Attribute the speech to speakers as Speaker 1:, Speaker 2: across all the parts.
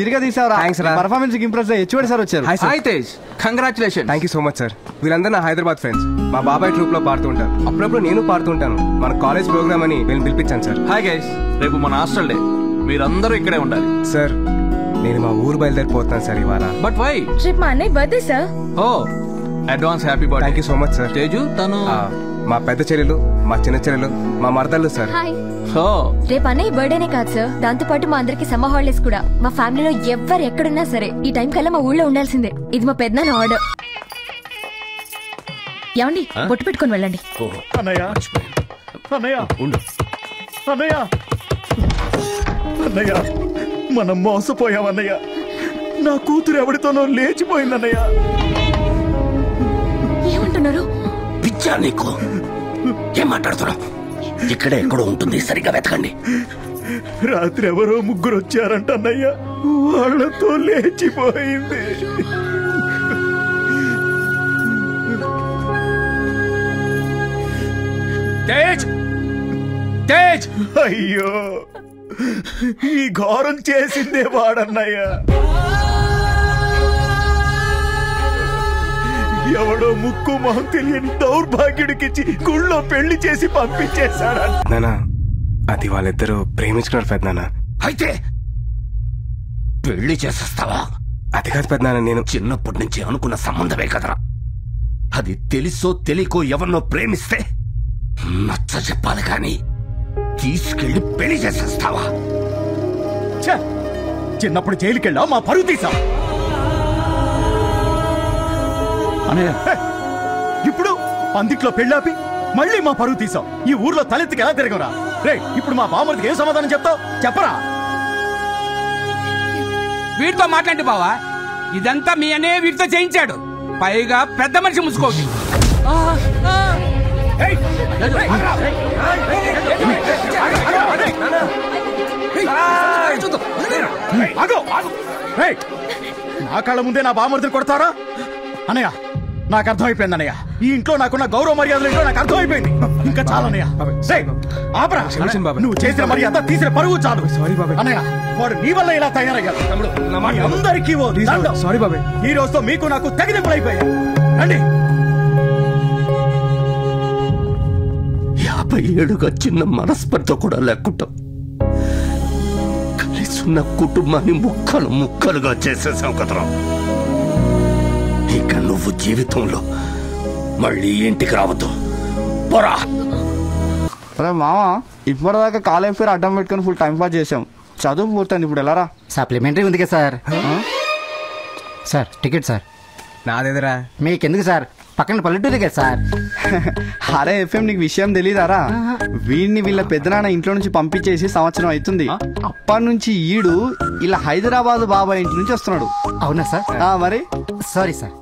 Speaker 1: ఇరుగా తీసావరా. Performance impress HOD sir వచ్చారు.
Speaker 2: Hi Tej, congratulation.
Speaker 3: Thank you so much sir. వీళ్ళందరూ నా Hyderabad friends. మా బాబాయ్ ట్రూప్ లో పాడుతూ ఉంటారు. అప్పుడప్పుడు నేను పాడుతూ ఉంటాను. మన కాలేజ్ ప్రోగ్రామ్ అని వీళ్ళని పిలిపించాను సార్.
Speaker 2: హాయ్ గైస్, రేపు మన హాస్టల్ డే, మీరందరూ ఇక్కడే ఉండాలి.
Speaker 3: సార్ నేను మా ఊరు బయలుదేరిపోతున్నాను సార్ ఇవాళ.
Speaker 2: But why?
Speaker 4: రేపు మా అన్నయ్య birthday sir.
Speaker 2: Oh advance happy birthday.
Speaker 3: Thank you so much sir.
Speaker 2: Teju తను
Speaker 3: మా పెద్ద చెల్లెలు, మా చిన్న చెల్లెలు, మా మరదళ్ళు సార్.
Speaker 4: రేపు అన్నయ్య బర్త్డేనే కాదు సార్, దాంతో పాటు మా అందరికి సమ్మర్ హాలిడేస్ కూడా. మా ఫ్యామిలీలో ఎవరు ఎక్కడున్నా సరే ఈ టైం కల్లా మా ఊళ్ళో ఉండాల్సిందే. ఇది మా పెద్దనాన్న ఆర్డర్. ఏమండి బొట్టు పెట్టుకొని వెళ్ళండి.
Speaker 5: అన్నయ్య అన్నయ్య అన్నయ్య అన్నయ్య మనం మోసపోయామన్నయ్య. నా కూతురు ఎవరితోనో లేచిపోయిందన్నయ్య.
Speaker 4: ఏమంటున్నారు?
Speaker 6: పిచ్చా నీకు? ఏం మాట్లాడుతున్నావు? ఇక్కడే ఎక్కడో ఉంటుంది, సరిగ్గా వెతకండి.
Speaker 5: రాత్రి ఎవరో ముగ్గురు వచ్చారంట అన్నయ్య, వాళ్ళతో లేచిపోయింది.
Speaker 2: తేజ్, తేజ్!
Speaker 5: అయ్యో, ఈ ఘోరం చేసిందే వాడన్నయ్య. ఎవడో ముక్కు మొహం తెలియని దౌర్భాగ్యుడికిచ్చి గుళ్ళో పెళ్లి చేసి పంపించేశాడంట.
Speaker 3: నానా, అది వాళ్ళిద్దరూ ప్రేమించుకున్నారు పెద్దనాన్న.
Speaker 6: అయితే పెళ్లి చేసేస్తావా?
Speaker 3: అది కాదు పెద్దనాన్న, నేను
Speaker 6: చిన్నప్పటి నుంచి అనుకున్న సంబంధమే కదరా. అది తెలుసో తెలియకో ఎవరినో ప్రేమిస్తే నచ్చ చెప్పాలి కానీ తీసుకెళ్లి పెళ్లి చేసేస్తావా?
Speaker 5: చిన్నప్పుడు జైలుకెళ్ళా, మా పరువు తీసా. ఇప్పుడు పందిట్లో పెళ్ళాపి మళ్ళీ మా పరువు తీసాం. ఈ ఊర్లో తలెత్తికి ఎలా తిరగరా? రే, ఇప్పుడు మా బామ్మడికి ఏం సమాధానం చెప్తావు? చెప్పరా.
Speaker 7: వీటితో మాట్లాడి బావా, ఇదంతా మీ అనే వీటితో చేయించాడు. పైగా పెద్ద మనిషి ముసుకోవచ్చు.
Speaker 5: నా కళ్ళ ముందే నా బామ్మడిని కొడతారా? అన్నయ్య, నాకు అర్థమైపోయింది అన్నయ్య. ఈ ఇంట్లో నాకున్న గౌరవ మర్యాదలు ఏంటో నాకు అర్థమైపోయింది. ఇంకా చాలన్నయ్య. ఆపరా, నువ్వు చేసిన మర్యాద తీసిన పరువు చాలు. అన్నయ్య, వాడు నీ వల్ల ఇలా తయారయ్యాడు. అందరికీ
Speaker 3: సారీ బాబాయ్.
Speaker 5: ఈ రోజుతో మీకు నాకు తెగదింపులైపోయాయి. రండి.
Speaker 6: 57 చిన్న మనస్పర్ధ కూడా లేకుండా కలిసి ఉన్న కుటుంబాన్ని ముక్కలు ముక్కలుగా చేసేసావు కదరా. ఇక నువ్వు జీవితంలో మళ్ళీ ఇంటికి రావద్దు. పోరా.
Speaker 1: మామ, ఇప్పటిదాకా కాలేజ్ పేరు అడ్డం పెట్టుకుని ఫుల్ టైం పాస్ చేసాం. చదువు పూర్తయింది, ఇప్పుడు ఎలా రా?
Speaker 8: సప్లిమెంటరీ ఉంది కదా సార్. Sir ticket sir.
Speaker 3: నాదేదరా?
Speaker 8: మీకెందుకు సార్, పక్కన పల్లెటూరు కదా సార్.
Speaker 1: అరే ఎఫ్ఎం, నీకు విషయం తెలీదారా? వీడిని వీళ్ళ పెద్దనాన్న ఇంట్లో నుంచి పంపించేసి సంవత్సరం అవుతుంది. అప్పటి నుంచి ఈడు ఇలా హైదరాబాద్ బాబాయ్ ఇంటి నుంచి వస్తున్నాడు.
Speaker 8: అవునా సార్?
Speaker 1: మరి
Speaker 8: సారీ సార్,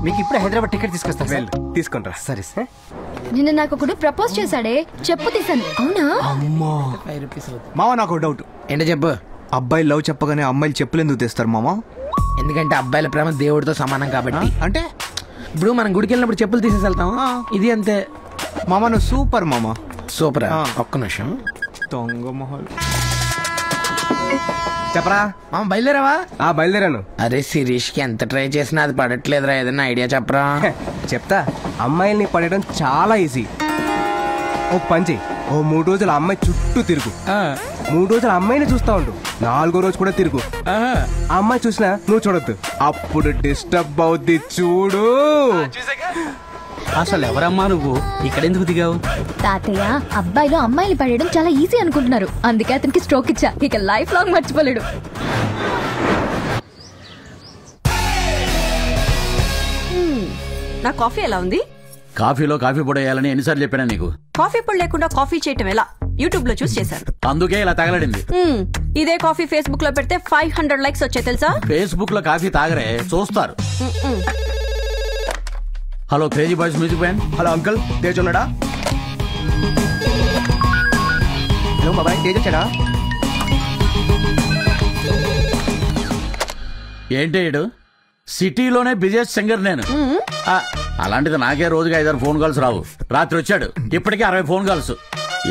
Speaker 8: మీకు ఇప్పుడు హైదరాబాద్ టికెట్ తీసుకొస్తా సార్.
Speaker 3: తీసుకుంటా.
Speaker 8: సరే సార్.
Speaker 4: నిన్న నాకు ఒకడు ప్రపోజ్ చేశాడే, చెప్పు తీసాను. అవునా?
Speaker 9: మామ, నాకు డౌట్.
Speaker 8: ఏంటో చెప్పు.
Speaker 9: అబ్బాయి లవ్ చెప్పగానే అమ్మాయిలు చెప్పులు ఎందుకు తెస్తారు మామ?
Speaker 8: ఎందుకంటే అబ్బాయిల ప్రేమ దేవుడితో సమానం కాబట్టి.
Speaker 9: అంటే
Speaker 8: ఇప్పుడు మనం గుడికి వెళ్ళినప్పుడు చెప్పులు తీసేసి వెళ్తాం, ఇది అంతే.
Speaker 9: మామ నువ్వు సూపర్ మామ.
Speaker 8: సూపర్. ఒక్క నిమిషం.
Speaker 9: దొంగ మొహల్.
Speaker 3: చెప్పరా
Speaker 8: మామ, బయలుదేరావా?
Speaker 3: బయలుదేరాను.
Speaker 8: అరే శిరీష్ కి ఎంత ట్రై చేసినా అది పడట్లేదురా, ఏదైనా ఐడియా చెప్పరా?
Speaker 3: చెప్తా. అమ్మాయిల్ని పడేయడం చాలా ఈజీ. ఓ పంచి, ఓ 3 రోజులు అమ్మాయి చుట్టూ తిరుగు. 3 రోజులు అమ్మాయిని చూస్తా ఉండు. 4వ రోజు కూడా తిరుగు. అమ్మాయి చూసినా నువ్వు చూడొద్దు, అప్పుడు డిస్టర్బ్ అవుద్ది. చూడు.
Speaker 7: అసలు ఎవరమ్మా నువ్వు? ఇక్కడెందుకు దిగావు?
Speaker 4: తాతయ్య, అబ్బాయిలు అమ్మాయిలు పడేయడం చాలా ఈజీ అనుకుంటున్నారు, అందుకే అతనికి స్ట్రోక్ ఇచ్చా. ఇక లైఫ్ లాంగ్ మర్చిపోలేడు.
Speaker 10: నా కాఫీ ఎలా ఉంది?
Speaker 11: కాఫీలో కాఫీ పొడి వేయాలని ఎన్నిసార్లు చెప్పాను నీకు?
Speaker 10: కాఫీ పొడి లేకుండా కాఫీ చేయటం ఎలా? యూట్యూబ్ లో చూసి చేశాను.
Speaker 11: అందుకే ఇలా తగలడింది.
Speaker 10: ఇదే కాఫీ ఫేస్బుక్ లో పెడితే 500 లైక్స్ వచ్చాయి తెలుసా?
Speaker 11: ఫేస్బుక్ లో కాఫీ తాగరే, చూస్తారు. Hello crazy boys music band.
Speaker 3: Hello uncle, Tej ఉన్నాడా? హలో బాబాయ్, తేజ్ వచ్చాడా?
Speaker 11: ఏంటి సిటీలోనే బిజియెస్ట్ సింగర్ నేను. అలాంటిది నాకే రోజుకి 5-6 ఫోన్ కాల్స్ రావు. రాత్రి వచ్చాడు, ఇప్పటికే 60 ఫోన్ కాల్స్.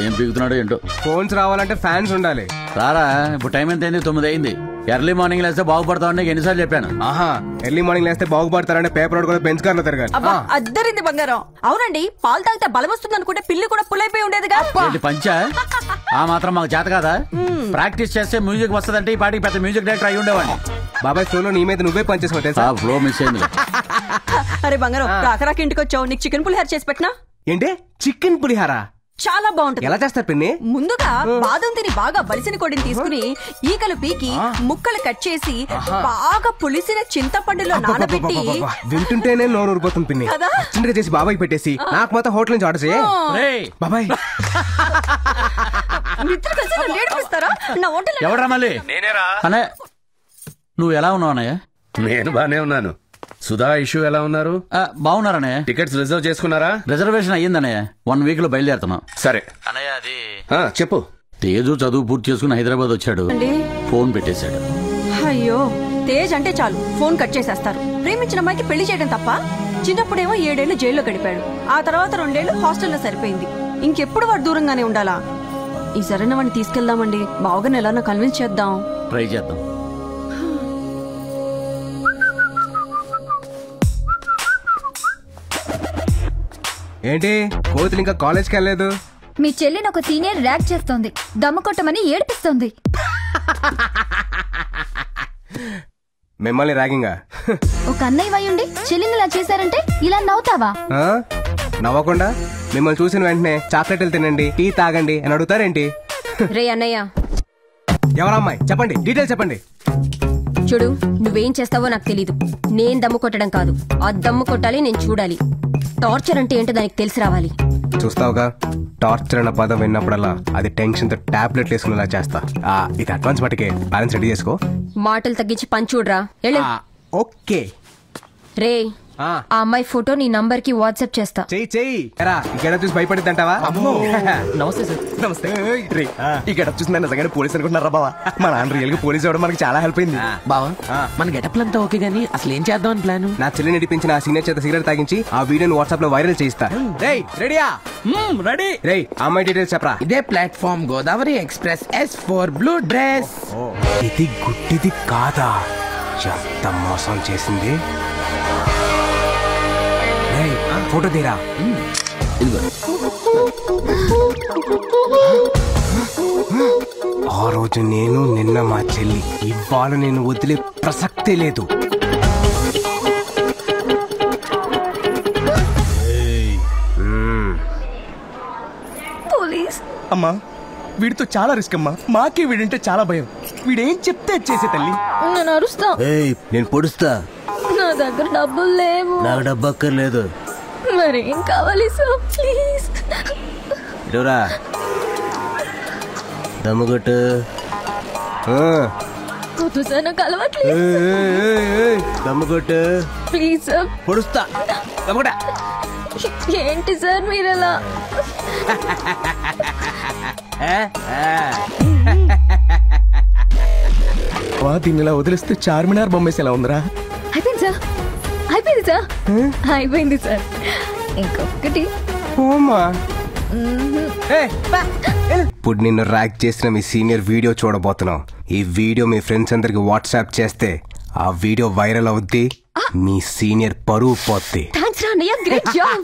Speaker 11: ఏం పీకుతున్నాడు ఏంటో.
Speaker 3: ఫోన్స్ రావాలంటే ఫ్యాన్స్ ఉండాలి.
Speaker 11: రారా, ఇప్పుడు టైం ఎంత అయింది? 9 అయింది. ఎర్లీ మార్నింగ్ లేస్తే బాగుపడతామని ఎన్నిసార్లు చెప్పాను.
Speaker 3: ఆహా, ఎర్లీ మార్నింగ్ లేస్తే బాగుపడతారంటే పేపర్ రోడ్ కూడా బెంచ్ కార్ లో తిరగాలి.
Speaker 10: అబ్బా అద్దరింది బంగారం. అవునండి, పాలు తాగితే బలం వస్తుంది అనుకుంటే పిల్లి కూడా పుల్లైపోయి ఉండేదిగా.
Speaker 11: పంచా ఆ మాత్రం మాకు చేత కాదా? ప్రాక్టీస్ చేస్తే మ్యూజిక్ వస్తుందంటే ఈ పాటికి పెద్ద మ్యూజిక్ డైరెక్టర్ అయి ఉండేవాడిని.
Speaker 3: బాబాయ్ ఫ్లో నీ మీద నువ్వే పనిచేసావు.
Speaker 11: ఫ్లో మిస్ అయింది.
Speaker 10: అరే బంగారం, రాకరాకి ఇంటికి వచ్చావు, నీకు చికెన్ పులిహార చేసి పెట్టినా?
Speaker 3: ఏంటి చికెన్ పులిహార?
Speaker 10: చాలా బాగుంటుంది.
Speaker 3: ఎలా చేస్తారు పిన్ని?
Speaker 10: ముందుగా బాదం తిని బాగా బలిసిన కొడిని తీసుకుని ఈకలు పీకి ముక్కలు కట్ చేసి బాగా పులిసిన చింతపండులో నానబెట్టి.
Speaker 3: వింటుంటేనే నోరు ఊరిపోతుంది పిన్ని. చిన్నగా చేసి బాబాయ్ పెట్టేసి నాకు మాత్రం హోటల్ నుంచి ఆర్డర్ చేయి. బాబాయ్
Speaker 10: మిత్రులు కలిసి నన్ను ఏడిపిస్తారా? నా హోటల్
Speaker 11: ఎవడరా మళ్ళీ? అనే నువ్వు ఎలా ఉన్నావు అన్నయ్య?
Speaker 6: నేను బానే ఉన్నాను. సుధా ఇష్యూ ఎలా ఉన్నారు?
Speaker 11: బాగున్నారన్నయ్య.
Speaker 6: టికెట్స్ రిజర్వ్ చేసుకున్నారా?
Speaker 11: రిజర్వేషన్ అయ్యిందన్నయ్య. 1 week లో బయలుదేరుతున్నాం.
Speaker 6: సరే
Speaker 11: అన్నయ్య, అది
Speaker 6: చెప్పు.
Speaker 11: తేజు చదువు పూర్తి చేసుకుని హైదరాబాద్ వచ్చాడు. ఫోన్ పెట్టేశాడు.
Speaker 10: అయ్యో, తేజ్ అంటే చాలు ఫోన్ కట్ చేసేస్తారు. ప్రేమించిన అమ్మాయికి పెళ్లి చేయడం తప్ప. చిన్నప్పుడేమో 7 ఏళ్లు జైల్లో గడిపాడు. ఆ తర్వాత 2 ఏళ్లు హాస్టల్లో సరిపోయింది. ఇంకెప్పుడు వాడు దూరంగానే ఉండాలా? ఈ సరైన వాడిని తీసుకెళ్దామండి. బావగారిని ఎలా కన్విన్స్ చేద్దాం.
Speaker 11: ట్రై చేద్దాం.
Speaker 3: ఏంటి కోతులు ఇంకా కాలేజ్కి వెళ్ళలేదు?
Speaker 4: మీ చెల్లిని ఒక సీనియర్ ర్యాక్ చేస్తోంది, దమ్ము కొట్టమని ఏడిపిస్తోంది.
Speaker 3: మిమ్మల్ని ర్యాగింగా?
Speaker 4: ఒక అన్నయ్య వయ్యుండి చెల్లిని ఇలా చేశారంటే ఇలా నవ్వుతావా?
Speaker 3: నవ్వకుండా మిమ్మల్ని చూసిన వెంటనే చాక్లెట్లు తినండి, టీ తాగండి అని అడుగుతారేంటి?
Speaker 10: రే అన్నయ్య,
Speaker 3: ఎవరమ్మాయి చెప్పండి, డీటెయిల్స్ చెప్పండి.
Speaker 10: చూడు, నువ్వేం చేస్తావో నాకు తెలీదు. నేను దమ్ము కొట్టడం కాదు, ఆ దమ్ము కొట్టాలి, నేను చూడాలి. టార్చర్ అంటే ఏంటో దానికి తెలిసి రావాలి.
Speaker 3: చూస్తావుగా, టార్చర్ అన్న పదం విన్నప్పుడల్లా అది టెన్షన్ తో టాబ్లెట్లు వేసుకునేలా చేస్తా. ఇది అడ్వాన్స్ మటుకే, బ్యాలెన్స్ రెడీ చేసుకో.
Speaker 10: మాటలు తగ్గించి పని చూడరా.
Speaker 3: ఓకే
Speaker 10: రే, ఆ అమ్మాయి ఫోటో నీ నంబర్ కి వాట్సాప్ చేస్తా.
Speaker 3: చెయ్యి. ఇక్కడ చూసి భయపడిద్దంటావా?
Speaker 9: నమస్తే సార్.
Speaker 3: నమస్తే. ఇక్కడ చూసి నన్ను నిజంగానే పోలీస్ అనుకుంటున్నారా బావా? మా నాన్న రియల్ గా పోలీస్ అవ్వడం మనకి చాలా హెల్ప్ అయింది.
Speaker 9: బావా, మన గెటప్ అంతా ఓకే గానీ అసలు ఏం చేద్దాం అని ప్లాన్?
Speaker 3: నా చెల్లి నడిపించిన ఆ సీనియర్ చేత సిగరెట్ తాగించి ఆ వీడియోని వాట్సాప్ లో వైరల్ చేయిస్తా. రెడీయా?
Speaker 9: రెడీ.
Speaker 3: రే, అమ్మాయి డీటెయిల్స్ చెప్పరా.
Speaker 9: ఇదే platform Godavari express S4 blue dress.
Speaker 3: ఇది గుడ్డిది కాదా? ఎంత మోసం చేసింది. ఫోటో తీరా. ఆ రోజు నేను, నిన్న మా చెల్లి, ఇవాళ నేను వదిలే ప్రసక్తే లేదు.
Speaker 10: పోలీస్
Speaker 5: అమ్మా, వీడితో చాలా రిస్క్ అమ్మా. మాకే వీడింటే చాలా భయం. వీడేం చెప్తే చేసే తల్లి.
Speaker 10: నేను అరుస్తా.
Speaker 3: నేను పొడుస్తా.
Speaker 10: నా దగ్గర డబ్బులు లేవు.
Speaker 3: నాకు డబ్బు అక్కర్లేదు.
Speaker 10: మరేం కావాలి సార్, ప్లీజ్.
Speaker 3: ఇటురా, దమ్ముగొట్టు.
Speaker 10: కొద్దు సార్, నాకు అలవాట్లేదు.
Speaker 3: దమ్ముగొట్టు
Speaker 10: ప్లీజ్ సార్.
Speaker 3: పొడుస్తా. దమ్ముగొట్ట.
Speaker 10: ఏంటి సార్ మీరెలా?
Speaker 5: దీన్ని ఇలా వదిలిస్తే చార్మినార్ బొమ్మేసి ఎలా ఉందిరా?
Speaker 4: అయిపోయింది సార్, అయిపోయింది సార్, అయిపోయింది సార్. ఇంకొకటి.
Speaker 3: ఇప్పుడు నిన్ను ర్యాక్ చేసిన మీ సీనియర్ వీడియో చూడబోతున్నాం. ఈ వీడియో మీ ఫ్రెండ్స్ అందరికి వాట్సాప్ చేస్తే ఆ వీడియో వైరల్ అవుద్ది, మీ సీనియర్ పరువు పోద్ది.
Speaker 4: థాంక్స్ రా అన్నయ్య, గ్రేట్ జాబ్.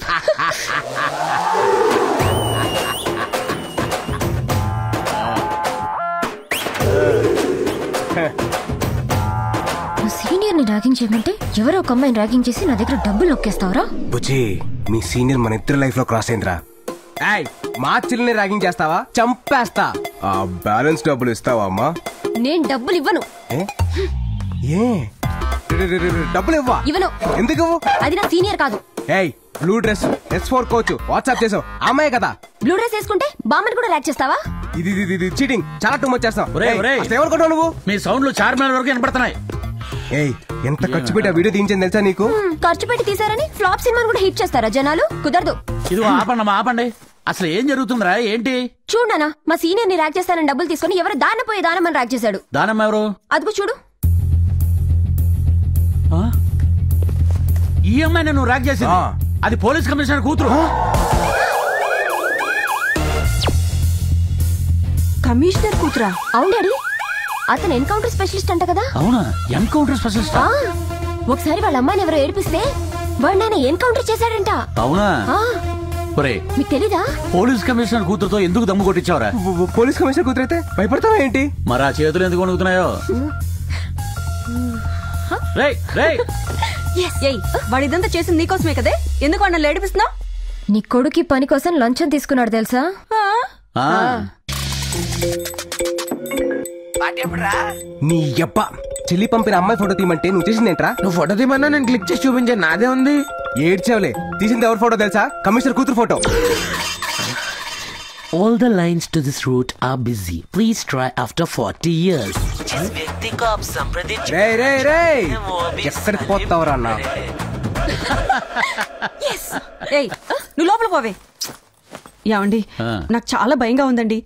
Speaker 4: సీనియర్ ని ర్యాగింగ్ చేయమంటే ఎవరో ఒక అమ్మాయిని ర్యాగింగ్ చేసి నా దగ్గర డబ్బులు నొక్కేస్తావరా?
Speaker 3: బుజ్జి, మీ సీనియర్ మన ఇద్దరు లైఫ్ లో క్రాస్ అయిందిరా. మా చెల్లిని ర్యాగింగ్ చేస్తావా? చంపేస్తా. ఆ బ్యాలెన్స్ డబ్బులు ఇస్తావా అమ్మా?
Speaker 4: నేను డబ్బులు ఇవ్వను.
Speaker 3: డబ్బులు ఇవ్వా?
Speaker 4: ఇవ్వను.
Speaker 3: ఎందుకు?
Speaker 4: అది నా సీనియర్ కాదు.
Speaker 3: Blue dress S4 coach WhatsApp చేసావు, అమ్మాయి కదా?
Speaker 4: బ్లూ డ్రెస్ వేసుకుంటే బామ్మని కూడా ర్యాక్ చేస్తావా?
Speaker 3: ఇది చీటింగ్. చాలా టూ మచ్ చేస్తావు.
Speaker 11: ఎవరుకుంటావు నువ్వు? మీ సౌండ్లు చార్మినార్ వరకు వినపడుతున్నాయి.
Speaker 3: ఎంత ఖర్చు పెట్టి ఆ వీడియో తీయించని తెలుసా నీకు?
Speaker 4: ఖర్చు పెట్టి తీసారని ఫ్లాప్ సినిమాను కూడా హిట్ చేస్తారా జనాలు? కుదరదు.
Speaker 11: ఇది ఆపండి. అసలు ఏం జరుగుతుందిరా? ఏంటి?
Speaker 4: చూడనా, మా సీనియర్ ని ర్యాక్ చేస్తానని డబ్బులు తీసుకుని ఎవరు దానపోయే దానమని ర్యాక్ చేశాడు.
Speaker 11: దానమ్మ ఎవరు?
Speaker 4: అదిగో చూడు.
Speaker 11: ఈ అమ్మాయిని నువ్వు ర్యాక్ చేసి? అది పోలీస్ కమిషనర్ కూతురు.
Speaker 10: కమిషనర్ కూతురా?
Speaker 4: అవును డాడీ. అతను ఎన్కౌంటర్ స్పెషలిస్ట్ అంట కదా.
Speaker 11: అవునా? Encounter specialist?
Speaker 4: ఒకసారి వాళ్ళ అమ్మాయిని ఎవరో ఏడిపిస్తే వాడు ఆయన ఎన్కౌంటర్ చేశాడంట.
Speaker 11: అవునా?
Speaker 4: మీకు తెలీదా?
Speaker 11: పోలీస్ కమిషనర్ కూతురుతో ఎందుకు దమ్ము కొట్టించావరా?
Speaker 3: పోలీస్ కమిషనర్ కూతురైతే భయపడతావా ఏంటి?
Speaker 11: మరి ఆ చేతులు ఎందుకు వణుకుతున్నాయో?
Speaker 10: వాడు ఇదంతా చేసింది నీకోసమే కదే, ఎందుకు వాడిని ఏడిపిస్తున్నావు?
Speaker 4: నీ కొడుకి పని కోసం లంచం తీసుకున్నాడు తెలుసా?
Speaker 3: నీ యబ్బ చెల్లి పంపిన అమ్మాయి ఫోటో తీయమంటే నువ్వు చేసిందేంట్రా?
Speaker 9: నువ్వు ఫోటో తీయమన్నా నేను క్లిక్ చేసి చూపించాను, నాదే ఉంది.
Speaker 3: ఏడ్చావులే. తీసింది ఎవరి ఫోటో తెలుసా? కమిషనర్ కూతురు photo.
Speaker 9: All the lines to this route are busy. Please try after 40 years.
Speaker 3: ఎక్కడికి పోతావురా అన్న?
Speaker 10: నువ్వు లోపల పోవే. ఏమండి, నాకు చాలా భయంగా ఉందండి.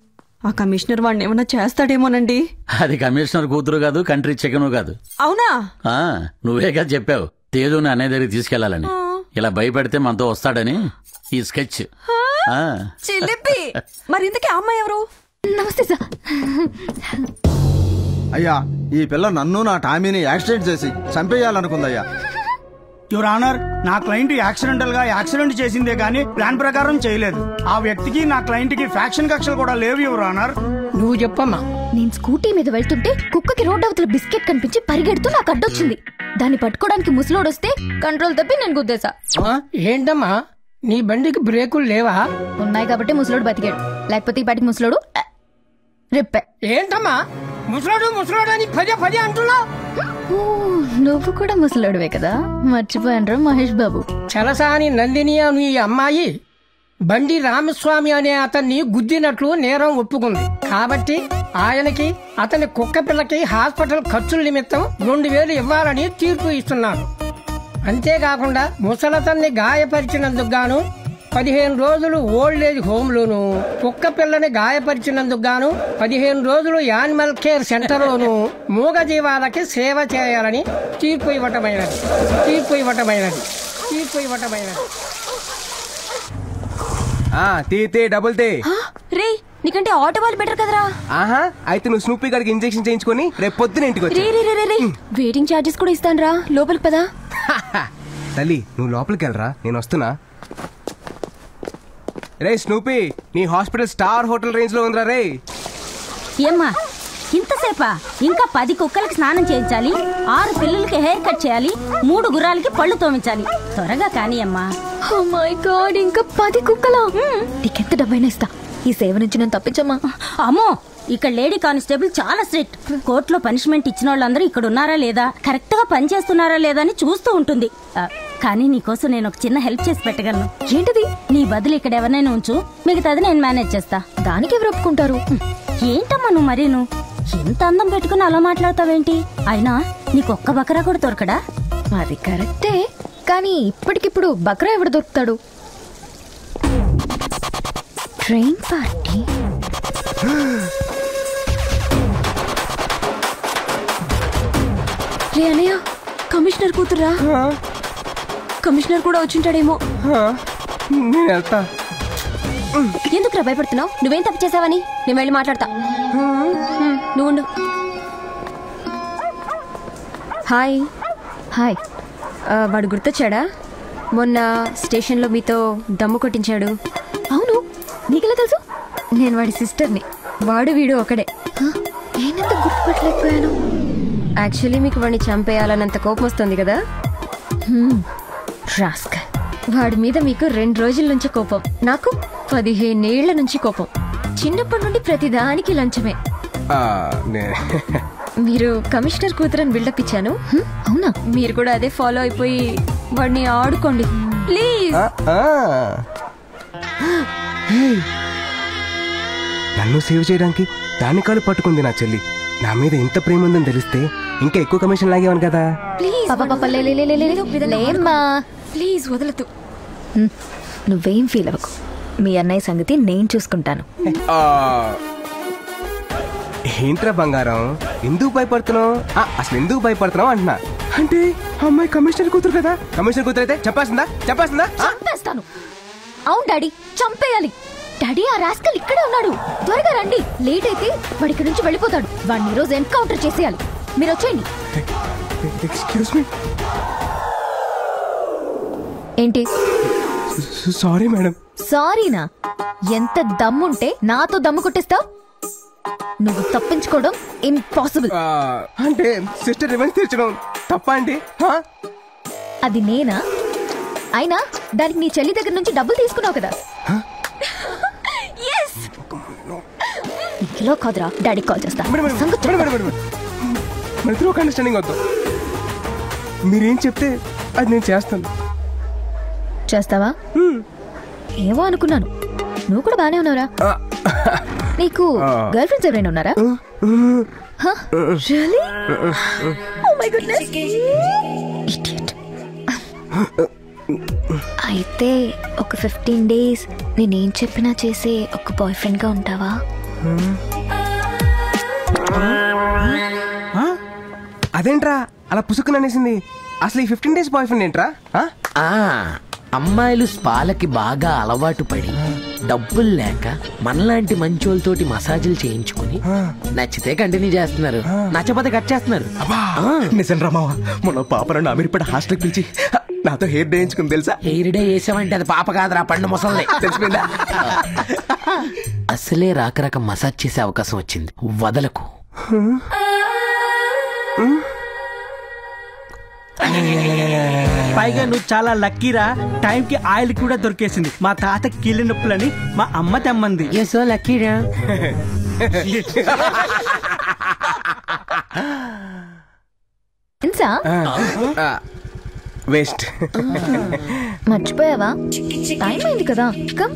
Speaker 10: ఆ కమిషనర్ వాడిని ఏమన్నా చేస్తాడేమోనండి.
Speaker 11: అది కమిషనర్ కూతురు కాదు, కంట్రీ చికెను కాదు.
Speaker 10: అవునా?
Speaker 11: నువ్వేగా చెప్పావు తేజుని అనే దగ్గరికి తీసుకెళ్లాలని. ఇలా భయపెడితే మనతో వస్తాడని ఈ స్కెచ్.
Speaker 10: చిలిపి. మరి ఇంతకీ అమ్మాయి ఎవరు?
Speaker 4: నమస్తే సార్.
Speaker 12: అయ్యా, ఈ పిల్ల నన్ను నా టామీని యాక్సిడెంట్ చేసి చంపేయాలనుకుందయ్యా.
Speaker 5: యువర్ ఆనర్, నా క్లయింట్ యాక్సిడెంటల్ గా యాక్సిడెంట్ చేసిందే గానీ ప్లాన్ ప్రకారం చేయలేదు. ఆ వ్యక్తికి నా క్లయింట్ కి ఫ్యాక్షన్ కక్షలు కూడా లేవు యువర్ ఆనర్.
Speaker 9: నువ్వు చెప్పమ్మా.
Speaker 4: నేను స్కూటీ మీద వెళ్తుంటే కుక్కకి రోడ్ అవతల బిస్కెట్ కనిపించి పరిగెడుతూ నాకు అడ్డొచ్చింది. దాన్ని పట్టుకోవడానికి ముసలోడొస్తే కంట్రోల్ తప్పి నేను గుద్దేశా.
Speaker 9: ఏంటమ్మా, నీ బండికి బ్రేకులు లేవా?
Speaker 4: ఉన్నాయి కాబట్టి ముసలోడు బతికాడు, లేకపోతే ఈ పాటికి ముసలోడు రిప్పే.
Speaker 9: ఏంటమ్మా ముసలోడు అని పదే అంటున్నావు?
Speaker 4: నువ్వు కూడా ముసలోడువే కదా, మర్చిపోయాను మహేష్ బాబు.
Speaker 9: చలసాని నందిని అని ఈ అమ్మాయి బండి రామస్వామి అనే అతన్ని గుద్దినట్లు నేరం ఒప్పుకుంది. కాబట్టి ఆయనకి అతని కుక్క పిల్లకి హాస్పిటల్ ఖర్చుల నిమిత్తం 2000 ఇవ్వాలని తీర్పు ఇస్తున్నారు. అంతేకాకుండా ముసలతన్ని గాయపరిచినందుకు గాను 15 రోజులు ఓల్డ్ ఏజ్ హోమ్ లోను, కుక్క పిల్లని గాయపరిచినందుకు గాను 15 రోజులు యానిమల్ కేర్ సెంటర్ లోను మూగ జీవాలకి సేవ చేయాలని తీర్పు ఇవ్వటమైనది.
Speaker 3: డబుల్ తే.
Speaker 4: రే, నీకంటే ఆటో వాళ్ళు బెటర్ కదరా.
Speaker 3: ఆహా, అయితే నువ్వు స్నూపీ గారికి ఇంజెక్షన్ చేయించుకొని రేపు పొద్దున ఇంటికి వచ్చి.
Speaker 4: వెయిటింగ్ చార్జెస్ కూడా ఇస్తాను రా, లోపలికి పదా.
Speaker 3: తల్లి, నువ్వు లోపలికి వెళ్ళరా, నేను వస్తున్నా. రే స్నూపీ, నీ హాస్పిటల్ స్టార్ హోటల్ రేంజ్ లో ఉందిరా. రే
Speaker 13: ఏమ్మా, ఇంతసేపా? ఇంకా 10 కుక్కలకి స్నానం చేయించాలి, 6 పిల్లలకి హెయిర్ కట్ చేయాలి, 3 గుర్రాలకి పళ్ళు తోమించాలి. త్వరగా కానీ అమ్మా.
Speaker 4: ఓ మై గాడ్, ఇంకా 10 కుక్కలా? నీకెంత డబ్బైనా ఇస్తా, ఈ సేవ నుంచి నేను తప్పించమ్మా.
Speaker 13: అమ్మో, ఇక్కడ లేడీ కానిస్టేబుల్ చాలా స్ట్రిక్ట్. కోర్టులో పనిష్మెంట్ ఇచ్చిన వాళ్ళందరూ ఇక్కడ ఉన్నారా లేదా, కరెక్ట్ గా పని చేస్తున్నారా లేదా అని చూస్తూ ఉంటుంది. కానీ నీకోసం నేను ఒక చిన్న హెల్ప్ చేసి పెట్టగలను.
Speaker 4: ఏంటది?
Speaker 13: నీ బదులు ఇక్కడ ఎవరినైనా ఉంచు, మిగతాది నేను మేనేజ్ చేస్తా.
Speaker 4: దానికి ఎవరు ఒప్పుకుంటారు?
Speaker 13: ఏంటమ్మా నువ్వు మరీను ఎంత అందం పెట్టుకుని అలా మాట్లాడతావేంటి? అయినా నీకొక్క బకరా కూడా దొరకడా?
Speaker 4: అది కరెక్టే, కానీ ఇప్పటికిప్పుడు బకరా ఎవడు దొరుకుతాడు? Train party. రే అన్నయ్య, కమిషనర్ కూతురా. కమిషనర్ కూడా వచ్చింటాడేమో.
Speaker 3: నేను వెళ్తా.
Speaker 4: ఎందుకురా భయపడుతున్నావు? నువ్వేం తప్పు చేసావని? నేను వెళ్ళి మాట్లాడతా. నువ్వు హాయ్. వాడు గుర్తొచ్చాడా? మొన్న స్టేషన్లో మీతో దమ్ము కొట్టించాడు. అవును, నీకెలా తెలుసు? నేను వాడి సిస్టర్ని. వాడు వీడు ఒకడే. నేనంత గుర్తుపట్టలేకపోయాను. యాక్చువల్లీ మీకు వాడిని చంపేయాలన్నంత కోపం వస్తుంది కదా. రాస్కల్. వాడి మీద మీకు 2 రోజుల నుంచి కోపం, నాకు 15 ఏళ్ల నుంచి కోపం. చిన్నప్పటి నుండి ప్రతిదానికి లంచమే. మీరు కమిషనర్ కూతురని బిల్డప్ ఇచ్చాను. అవునా? మీరు కూడా అదే ఫాలో అయిపోయి వాడిని ఆడుకోండి ప్లీజ్.
Speaker 3: నన్ను సేవ్ చేయడానికి దాని కాలు పట్టుకుంది నా చెల్లి. నా మీద ఎంత ప్రేమ ఉందని తెలిస్తే ఇంకా ఎక్కువ కమిషన్ లాగేవాను కదా.
Speaker 4: ప్లీజ్ వదలదు. నువ్వేం ఫీల్ అవ్వకు, మీ అన్నయ్య సంగతి నేను చూసుకుంటాను.
Speaker 3: ఏంట్రా బంగారం, ఎందుకు భయపడుతున్నావు? అసలు ఎందుకు భయపడుతున్నావు అంటున్నా. అంటే అమ్మాయి కమిషనర్ కూతురు కదా. కమిషనర్ కూతురు అయితే చెప్పేస్తుందా?
Speaker 4: చంపేస్తాను. అవును డాడీ, చంపేయాలి. డాడీ ఆ రాస్కల్ ఇక్కడే ఉన్నాడు, త్వరగా రండి. లేట్ అయితే వాడి ఇక్కడి నుంచి వెళ్ళిపోతాడు. వాడిని ఈ రోజు ఎన్కౌంటర్ చేసేయాలి. మీరు వచ్చేయండి.
Speaker 3: Excuse me.
Speaker 4: ఏంటి?
Speaker 3: Sorry madam.
Speaker 4: సారీనా? ఎంత దమ్ముంటే నాతో దమ్ము కొట్టేస్తావు? నువ్వు తప్పించుకోవడం ఇంపాసిబుల్.
Speaker 3: అంటే సిస్టర్ రివెంజ్ తీర్చడం తప్ప అండి?
Speaker 4: అది నేనా? అయినా దానికి నీ చెల్లి దగ్గర నుంచి డబ్బులు తీసుకున్నావు కదా. కిలో కాదురా, డాడీకి కాల్ చేస్తా.
Speaker 3: అండర్స్టాండింగ్ వద్దు. మీరేం చెప్తే అది నేను చేస్తాను.
Speaker 4: చేస్తావా? ఏమో అనుకున్నాను. నువ్వు కూడా బానే ఉన్నావురా. నీకు గర్ల్ ఫ్రెండ్స్ ఎవరైనా ఉన్నారా? అయితే ఒక 15 days నేనేం చెప్పినా చేసే ఒక బాయ్ ఫ్రెండ్ గా ఉంటావా?
Speaker 3: అదేంట్రా అలా పుసుకుని అనేసింది? అసలు ఈ 15 days బాయ్ ఫ్రెండ్ ఏంట్రా?
Speaker 14: అమ్మాయిలు స్పాలకి బాగా అలవాటు పడి డబ్బులు లేక మనలాంటి మంచోళ్ళతోటి మసాజులు చేయించుకుని నచ్చితే కంటిన్యూ చేస్తున్నారు, నచ్చపోతే కట్ చేస్తున్నారు.
Speaker 3: నిజం రామావ, మన పాప నన్ను అమీర్పేట హాస్టల్కి పిలిచి నాతో హెయిర్ డే వేయించుకుని తెలుసా?
Speaker 14: హెయిర్ డే వేసామంటే అది పాప కాదురా, పండు ముసలి.
Speaker 3: తెలిసిపోయిందా?
Speaker 14: అసలే రాక మసాజ్ చేసే అవకాశం వచ్చింది, వదలకు.
Speaker 15: పైగా నువ్వు చాలా లక్కీరా, టైంకి ఆయిల్ కూడా దొరికేసింది. మా తాత కీళ్ళ నొప్పులని మా అమ్మ తెమ్మంది.
Speaker 14: సో లక్కీరా.
Speaker 3: వేస్ట్.
Speaker 4: మర్చిపోయావా? టైం అయింది కదా. కమ్.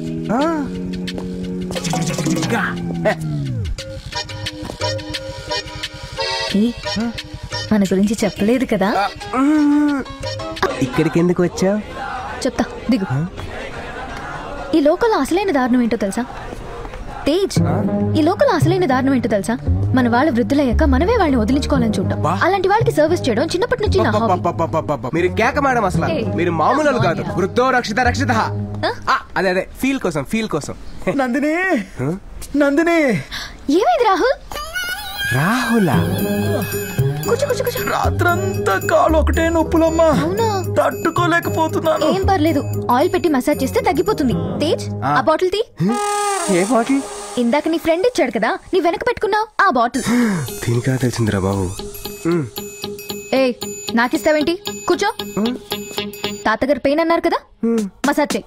Speaker 4: మన గురించి చెప్పలేదు కదా.
Speaker 3: ఇక్కడికి ఎందుకు వచ్చావు?
Speaker 4: చెప్తా, దిగు. ఈ లోకల్ అసలైన దారుణం ఏంటో తెలుసా తేజ్? ఈ లోకల్ అసలైన దారుణం ఏంటో తెలుసా? మన వాళ్ళ వృద్ధులయ్యాక మనమే వాళ్ళని వదిలించుకోవాలని చూడటం. అలాంటి వాళ్ళకి సర్వీస్ చేయడం చిన్నప్పటి నుంచి నా హాబీ.
Speaker 3: మీరు కేక మేడం, అసలు మీరు మామూలు కాదు. వృద్ధో రక్షిత రక్షిత. అదే అదే ఫీల్ కోసం, ఫీల్ కోసం.
Speaker 5: నందిని, నందిని.
Speaker 4: ఏమైంది రాహుల్?
Speaker 3: రాహులా?
Speaker 5: రాత్రంతా కాలు ఒకటే నొప్పులమ్మా.
Speaker 4: అవునా?
Speaker 5: తట్టుకోలేకపోతున్నాను.
Speaker 4: ఏం పర్లేదు, ఆయిల్ పెట్టి మసాజ్ చేస్తే తగ్గిపోతుంది. తేజ్, ఆ బాటిల్ తీ.
Speaker 3: ఏ బాటిల్?
Speaker 4: ఇందాక నీ ఫ్రెండ్ ఇచ్చాడు కదా, నీ వెనక పెట్టుకున్నావు ఆ బాటిల్.
Speaker 3: దీనికా తెలిసిందిరా బాబు.
Speaker 4: ఏ నాకిస్తావేంటి? కూర్చో. తాతగారు పెయిన్ అన్నారు కదా, మసాజ్ చేయి.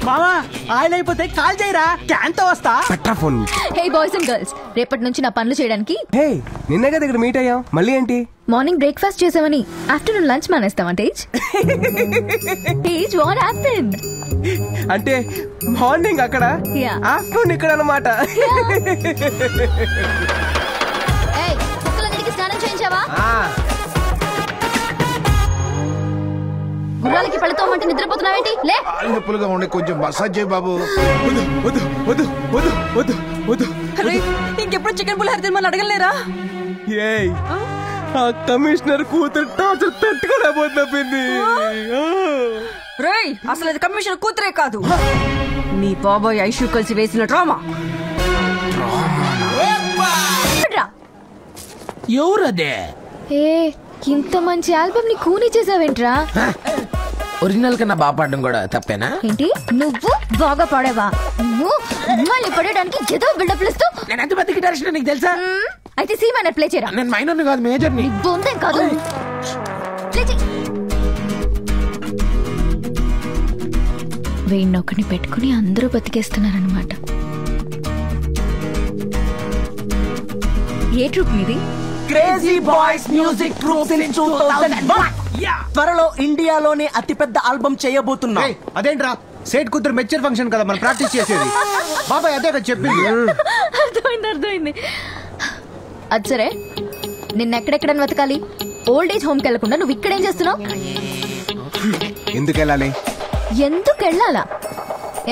Speaker 15: మామా ఆయిల్ అయిపోతే కాల్ చేయరా, క్యాన్ తో వస్తా.
Speaker 4: హే బాయ్స్ అండ్ గర్ల్స్, రేపటి నుంచి నా పనులు చేయడానికి.
Speaker 3: హే నిన్నే కదా ఇక్కడ మీట్ అయ్యాం, మళ్ళీ ఏంటి?
Speaker 4: మార్నింగ్ బ్రేక్ఫాస్ట్ చేసామని ఆఫ్టర్నూన్ లంచ్ మానేస్తావా తేజ్? Tej, what happened?
Speaker 3: అంటే మార్నింగ్ అక్కడ, ఆఫ్టర్నూన్ ఇక్కడ అన్నమాట.
Speaker 4: ఏయ్, కుక్కలన్నిటికీ స్నానం చేయించావా? గుర్రాలకి పళ్ళతోమంటే నిద్రపోతున్నావేంటి? లే.
Speaker 16: నొప్పులుగా ఉండే కొంచెం మసాజ్ చేయి బాబు.
Speaker 10: ఇంకెప్పుడు చికెన్ పులిహోర తినమని అడగలేరా?
Speaker 3: ఆ కమిషనర్ కూతురు టార్చర్ తట్టుకోలేకపోతుంది.
Speaker 10: రేయ్, అసలు అది కమిషనర్ కూతురే కాదు, నీ బాబాయ్ ఐషు కలిసి వేసిన డ్రామా.
Speaker 14: ఎవరదే?
Speaker 4: ఏ ఇంత మంచి ఆల్బమ్ ని కూని చేసావేంట్రా?
Speaker 14: ఒరిజినల్ కన్నా బాగా పాడడం కూడా తప్పేనా?
Speaker 4: ఏంటి నువ్వు బాగా పాడేవా? నువ్వు మళ్ళీ పడడానికి ఏదో బిల్డప్ ఇస్తూ.
Speaker 14: నేను ఎంత పెద్ద గిటారిస్ట్ నీకు తెలుసా?
Speaker 4: అయితే సి మైనర్ ప్లే చేయరా.
Speaker 14: నేను మైనర్ కాదు, మేజర్ ని.
Speaker 4: బొందేం కాదు, ప్లే చేయి. వీణ్ణొకని పెట్టుకుని అందరూ బతికేస్తున్నారనమాట. ఏ ట్రూప్ మీది?
Speaker 15: Crazy boys music troupe in 2001. త్వరలో ఇండియాలోనే అతిపెద్ద ఆల్బమ్ చేయబోతున్నా.
Speaker 12: అదేంట్రా సేట్ కూతురు మెచ్చర్ ఫంక్షన్ కదా మనం ప్రాక్టీస్ చేసేది. బాబాయ్ అదే కదా చెప్పింది.
Speaker 4: అర్థమైంది. అది సరే, నిన్నెక్కడెక్కడని వెతకాలి? ఓల్డ్ ఏజ్ హోమ్కి వెళ్లకుండా నువ్వు ఇక్కడేం చేస్తున్నావు?
Speaker 3: ఎందుకు వెళ్ళాలి?
Speaker 4: ఎందుకు వెళ్ళాలా?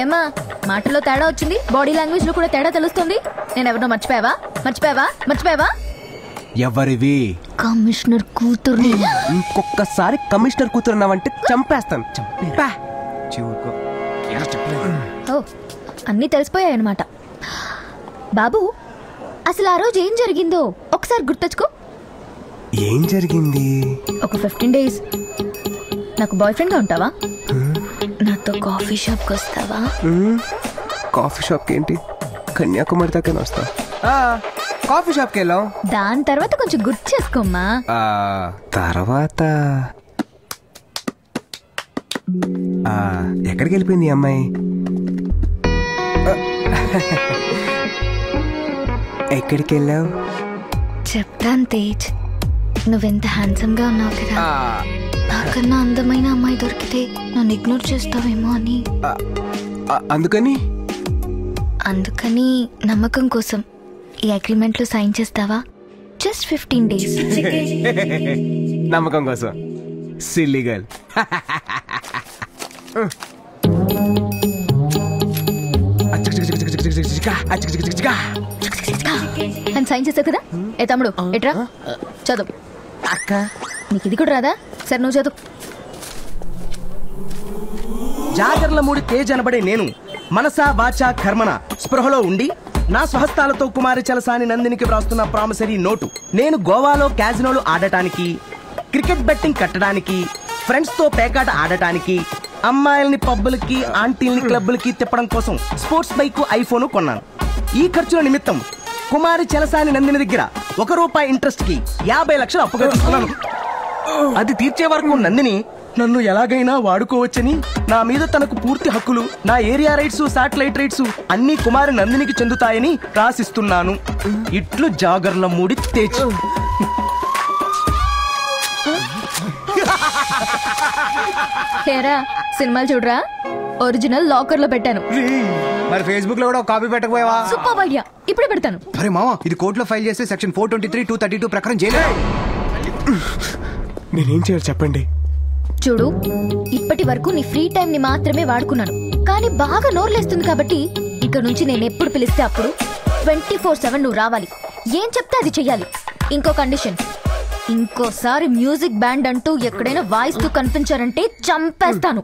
Speaker 4: ఏమా మాటలో తేడా వచ్చింది, బాడీ లాంగ్వేజ్ లో కూడా తేడా తెలుస్తుంది. నేను ఎవరినో మర్చిపోయావా?
Speaker 3: ఎవరివి?
Speaker 4: కమిషనర్ కూతుర్ని.
Speaker 3: ఇంకొకసారి కమిషనర్ కూతురు అన్నావంటే చంపేస్తాను.
Speaker 4: ఓ, అన్నీ తెలిసిపోయాయన్నమాట. బాబు, అసలు ఆ రోజు ఏం జరిగిందో ఒకసారి గుర్తొచ్చుకో.
Speaker 3: ఏం జరిగింది?
Speaker 4: ఒక 15 days నాకు బాయ్ ఫ్రెండ్ గా ఉంటావా? నాతో కాఫీ షాప్ కి వస్తావా?
Speaker 3: కాఫీ షాప్ కి ఏంటి, కన్యాకుమారి దాకా వస్తా. కాఫీ షాప్ కి వెళ్ళాం.
Speaker 4: దాని తర్వాత కొంచెం గుర్తు చేసుకోమ్మా.
Speaker 3: తర్వాత ఎక్కడికి వెళ్ళిపోయింది ఈ అమ్మాయి? ఎక్కడికి వెళ్ళావు?
Speaker 4: చెప్తాను తేజ్, నువ్వెంత హ్యాండ్సమ్ గా ఉన్నావు కదా. నాకన్నా అందమైన అమ్మాయి దొరికితే నన్ను ఇగ్నోర్ చేస్తావేమో అని. అందుకని నమ్మకం కోసం ఈ అగ్రిమెంట్ లో సైన్ చేస్తావా? Just 15 days.
Speaker 3: నమ్మకం కోసం సిల్లీ గర్ల్.
Speaker 4: అని సైన్ చేసావు కదా. ఏ తమ్ముడు ఎట్రా చదువు.
Speaker 15: అక్క
Speaker 4: నీకు ఇది కూడా రాదా? సరే నువ్వు చదువు.
Speaker 15: జాగర్లమూడి తేజ్ అనబడే నేను మనసా వాచా కర్మన స్పృహలో ఉండి నా స్వహస్తాలతో కుమారి చలసాని నందినికి వ్రాస్తున్న ప్రామిసరీ నోటు. నేను గోవాలో క్యాజినోలు ఆడటానికి, క్రికెట్ బెట్టింగ్ కట్టడానికి, ఫ్రెండ్స్ తో పేకాట ఆడటానికి, అమ్మాయిల్ని పబ్బులకి ఆంటీల్ని క్లబ్బులకి తిప్పడం కోసం స్పోర్ట్స్ బైక్, ఐఫోన్ కొన్నాను. ఈ ఖర్చుల నిమిత్తం కుమారి చలసాని నందిని దగ్గర ₹1 ఇంట్రెస్ట్ కి 50 లక్షలు అప్పుగా తీసుకున్నాను. అది తీర్చే వరకు నందిని నన్ను ఎలాగైనా వాడుకోవచ్చని, నా మీద తనకు పూర్తి హక్కులు, నా ఏరియా రైట్స్, శాటిలైట్ రైట్స్ అన్ని కుమారి నందినికి చెందుతాయని రాసిస్తున్నాను. ఇట్లు జాగర్లమూడి తేజ్.
Speaker 4: హేరా, సినిమాలు చూడరా? ఒరిజినల్ లాకర్ లో పెట్టాను.
Speaker 8: మరి ఫేస్బుక్ లో కూడా కాపీ పెట్టకపోయావా?
Speaker 4: సూపర్ ఐడియా, ఇప్పుడే పెడతాను.
Speaker 8: అరే మామా, ఇది కోర్టులో ఫైల్ చేస్తే సెక్షన్ 423, 232 ప్రకారం చేయలేదు.
Speaker 3: నేనేం చేయాలి చెప్పండి?
Speaker 4: చూడు, ఇప్పటి వరకు నీ ఫ్రీ టైం ని మాత్రమే వాడుకున్నాను, కానీ బాగా నోర్లేస్తుంది కాబట్టి ఇక నుంచి నేను ఎప్పుడు పిలిస్తే అప్పుడు 24/7 నువ్వు రావాలి. ఏం చెప్తే అది చెయ్యాలి. ఇంకో కండిషన్, ఇంకోసారి మ్యూజిక్ బ్యాండ్ అంటూ ఎక్కడైనా వాయిస్తూ కనిపించారంటే చంపేస్తాను.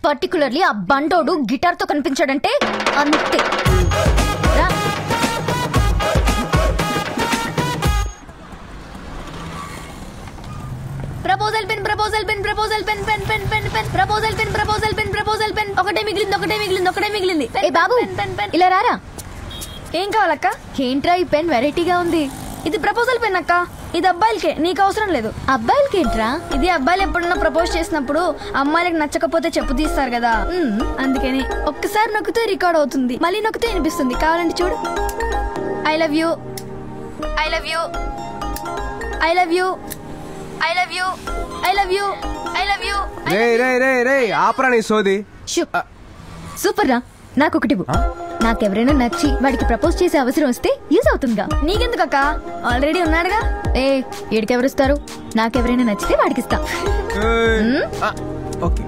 Speaker 4: పర్టికులర్లీ ఆ బండోడు గిటార్ తో కనిపించాడంటే అంతే. Proposal pen, proposal pen, proposal pen, pen pen pen pen, proposal pen, proposal pen, proposal pen. ఒకటే మిగిలింది. ఏ బాబు, ఇలా రారా. ఏం కావాలక్క? ఏంట్రా ఈ పెన్ వెరైటీగా ఉంది? ఇది ప్రపోజల్ పెన్ అక్క. ఇది అబ్బాయిలకే, నీకు అవసరం లేదు. అబ్బాయిలకి ఏంట్రా? ఇది అబ్బాయిలు ఎప్పుడన్నా ప్రపోజ్ చేసినప్పుడు అమ్మాయిలకు నచ్చకపోతే చెప్పు తీస్తారు కదా, అందుకని. ఒక్కసారి నొక్కితే రికార్డ్ అవుతుంది, మళ్ళీ నొక్కితే వినిపిస్తుంది. కావాలంటే చూడు. I love you, I love you, I love you, I love you, I love you, I love you.
Speaker 3: రే ఆపరా నీ సోది.
Speaker 4: సూపర్ రా. నాకొకటి, నాకెవరైనా నచ్చి వాడికి ప్రపోజ్ చేసే అవసరం వస్తే యూజ్ అవుతుందిగా. నీకెందుకక్క, ఆల్రెడీ ఉన్నాడుగా. ఏడికెవరిస్తారు? నాకెవరైనా నచ్చితే వాడికిస్తా.
Speaker 3: ఓకే.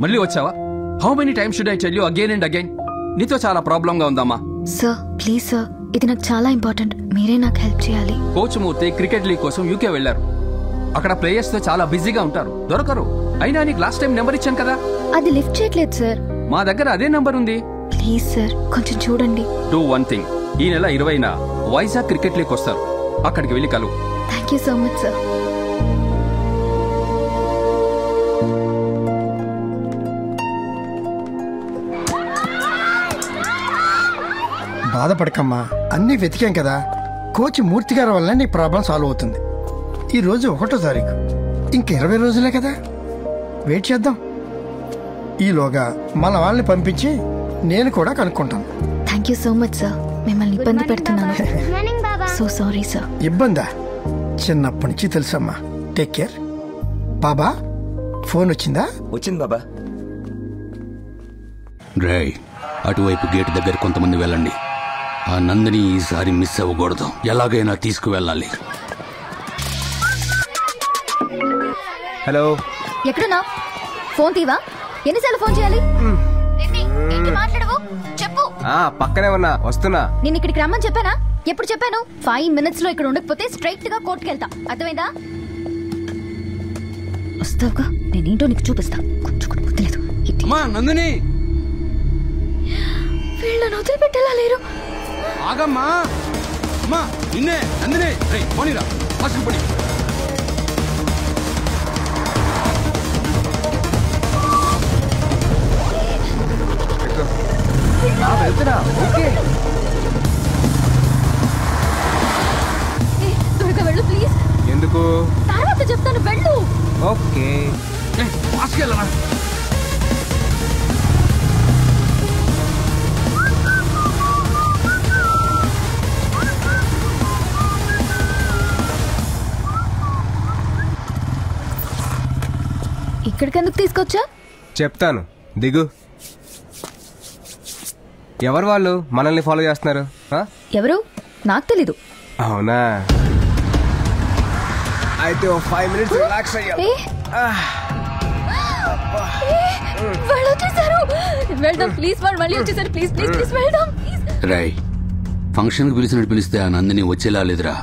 Speaker 7: మళ్ళీ వచ్చావా? How many times should I tell you again and again? నీతో చాలా ప్రాబ్లం గా ఉందమ్మా.
Speaker 4: సార్ ప్లీజ్ సార్, ఇది నాకు చాలా ఇంపార్టెంట్, మీరే నాకు హెల్ప్ చేయాలి.
Speaker 7: కోచ్ మూర్తి క్రికెట్ లీగ్ కోసం యూకే వెళ్లారు. అక్కడ ప్లేయర్స్ తో చాలా బిజీగా ఉంటారు, దొరకరు. అయినా నీకు లాస్ట్ టైం నెంబర్ ఇచ్చాను కదా.
Speaker 4: అది లిఫ్ట్ చేయట్లేదు సార్.
Speaker 7: మా దగ్గర అదే నెంబర్ ఉంది.
Speaker 4: ప్లీజ్ సార్ కొంచెం చూడండి.
Speaker 7: డూ వన్ థింగ్, ఈ నెల 20న వైజాగ్ క్రికెట్ లీగ్ వస్తారు, అక్కడికి వెళ్ళి కలువు.
Speaker 4: Thank you so much sir.
Speaker 17: బాధపడకమ్మా, అన్నీ వెతికాం కదా. కోచ్ మూర్తి గారి వల్ల నీ ప్రాబ్లం సాల్వ్ అవుతుంది. ఈ రోజు 1వ తారీఖు, ఇంక 20 రోజులే కదా, వెయిట్ చేద్దాం. ఈలోగా మన వాళ్ళని పంపించి నేను కూడా కనుక్కుంటాను.
Speaker 4: Thank you so much sir, మిమ్మల్ని ఇబ్బంది పెడుతున్నాను. So sorry sir.
Speaker 17: ఇబ్బందా? చిన్నప్పటి నుంచి తెలుసమ్మా. Take care. బాబా ఫోన్ వచ్చిందా?
Speaker 18: వచ్చింది బాబా.
Speaker 6: రేయ్, అటువైపు గేట్ దగ్గర కొంతమంది వెళ్ళండి. ఆ నందిని ఈసారి మిస్ అవ్వకూడదు. ఎలాగైనా తీసుకువెళ్ళాలి.
Speaker 3: హలో,
Speaker 4: ఎక్కడున్నా? ఫోన్ తీవా? ఎన్నిసార్లు ఫోన్ చేయాలి? ఏంటి మాట్లాడవు? చెప్పు.
Speaker 3: పక్కనే ఉన్నా, వస్తున్నా.
Speaker 4: నేను ఇక్కడికి రమ్మని చెప్పానా? ఎప్పుడు చెప్పాను? 5 minutes లో ఇక్కడ ఉండకపోతే స్ట్రైట్ గా కోర్టుకి వెళ్తా. అర్థమైందా? వస్తావుగా, నేనేంటో నీకు చూపిస్తా. కొంచెం కూడా వదిలేదు.
Speaker 3: నందిని,
Speaker 4: వీళ్ళని వదిలిపెట్టేలా లేరు.
Speaker 3: ఆగమ్మా. అమ్మా, నిన్నే నందిని. పోనీరా, ఫస్ట్ పోనీ. వెళ్తున్నా. ఓకే,
Speaker 4: త్వరగా వెళ్ళు ప్లీజ్.
Speaker 3: ఎందుకు?
Speaker 4: తర్వాత చెప్తాను, వెళ్ళు.
Speaker 3: ఓకే.
Speaker 4: ఇక్కడికి ఎందుకు తీసుకొచ్చా?
Speaker 3: చెప్తాను, దిగు. ఎవరు వాళ్ళు మనల్ని ఫాలో చేస్తున్నారు?
Speaker 4: ఎవరు? నాకు తెలీదు.
Speaker 3: అవునా? అయితే 5 minutes రిలాక్స్ అయ్యాలి.
Speaker 4: వాళ్ళు వచ్చేసారు. వెళ్దాం ప్లీజ్. వాళ్ళు మళ్ళీ వచ్చేసారు. ప్లీజ్ ప్లీజ్ ప్లీజ్ వెళ్దాం.
Speaker 6: రై, ఫంక్షన్ కి పిలిచినట్టు పిలిస్తే ఆ నందిని వచ్చేలా లేదురా.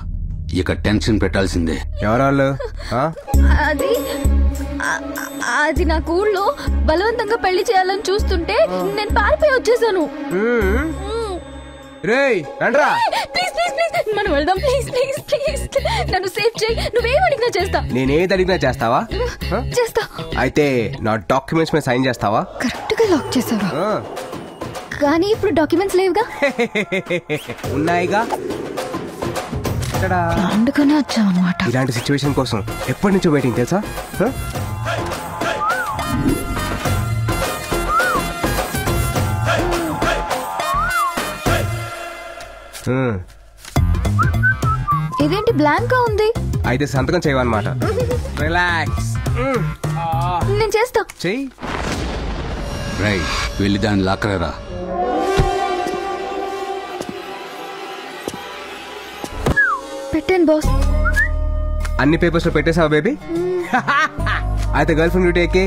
Speaker 6: ఇక టెన్షన్ పెట్టాల్సిందే.
Speaker 3: ఎవరాళ్ళు?
Speaker 4: అది నాకు ఊళ్ళో బలవంతంగా పెళ్లి చేయాలని చూస్తుంటే నేను పారిపోయి వచ్చేసాను. మనం వెళ్దాం ప్లీజ్ ప్లీజ్ ప్లీజ్. నన్ను సేవ్ చేయి. నువ్వేం అడిగినా చేస్తా.
Speaker 3: నేనేది అడిగినా చేస్తావా?
Speaker 4: చేస్తా.
Speaker 3: అయితే నా డాక్యుమెంట్స్ మీద సైన్ చేస్తావా?
Speaker 4: కరెక్ట్ గా లాక్ చేసావా? కానీ ఇప్పుడు డాక్యుమెంట్స్ లేవుగా.
Speaker 3: ఉన్నాయిగా.
Speaker 4: అందుకనే వచ్చావు అన్నమాట.
Speaker 3: ఇలాంటి సిచ్యువేషన్ కోసం ఎప్పటి నుంచో వెయిటింగ్ తెలుసా?
Speaker 4: ఇదేంటి బ్లాంక్ గా ఉంది?
Speaker 3: అయితే సంతకం చేయవన్నమాట. రిలాక్స్.
Speaker 4: నేను చేస్తా.
Speaker 3: చెయ్యి.
Speaker 6: రై, వెళ్ళి దాన్ని లాక్కరా.
Speaker 4: పెట్టాను బాస్.
Speaker 3: అన్ని పేపర్స్ లో పెట్టేసావా బేబీ? అయితే గర్ల్ ఫ్రెండ్ డ్యూటీ ఎక్కి.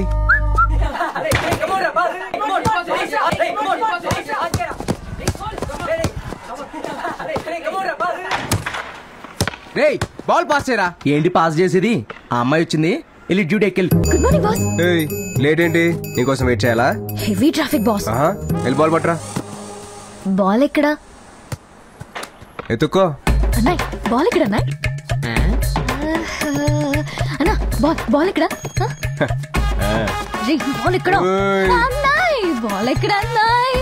Speaker 3: రేయ్, బాల్ పాస్ చేయరా.
Speaker 15: ఏంటి పాస్ చేసేది? ఆ అమ్మాయి వచ్చింది, వెళ్ళి డ్యూటీ ఎక్కెళ్ళి.
Speaker 4: Good morning boss.
Speaker 3: లేట్ ఏంటి? నీకోసం వెయిట్ చేయాలా?
Speaker 4: Heavy traffic boss.
Speaker 3: వెళ్ళి బాల్ పట్టరా.
Speaker 4: బాల్ ఎక్కడా?
Speaker 3: ఎత్తుక్కో.
Speaker 4: అన్నాయ్, బాల్ ఎక్కడ అన్నాయ్? అన్నా, బాల్ ఎక్కడ? బాల్ ఎక్కడ? అన్నాయ్, బాల్ ఎక్కడ? అన్నాయ్,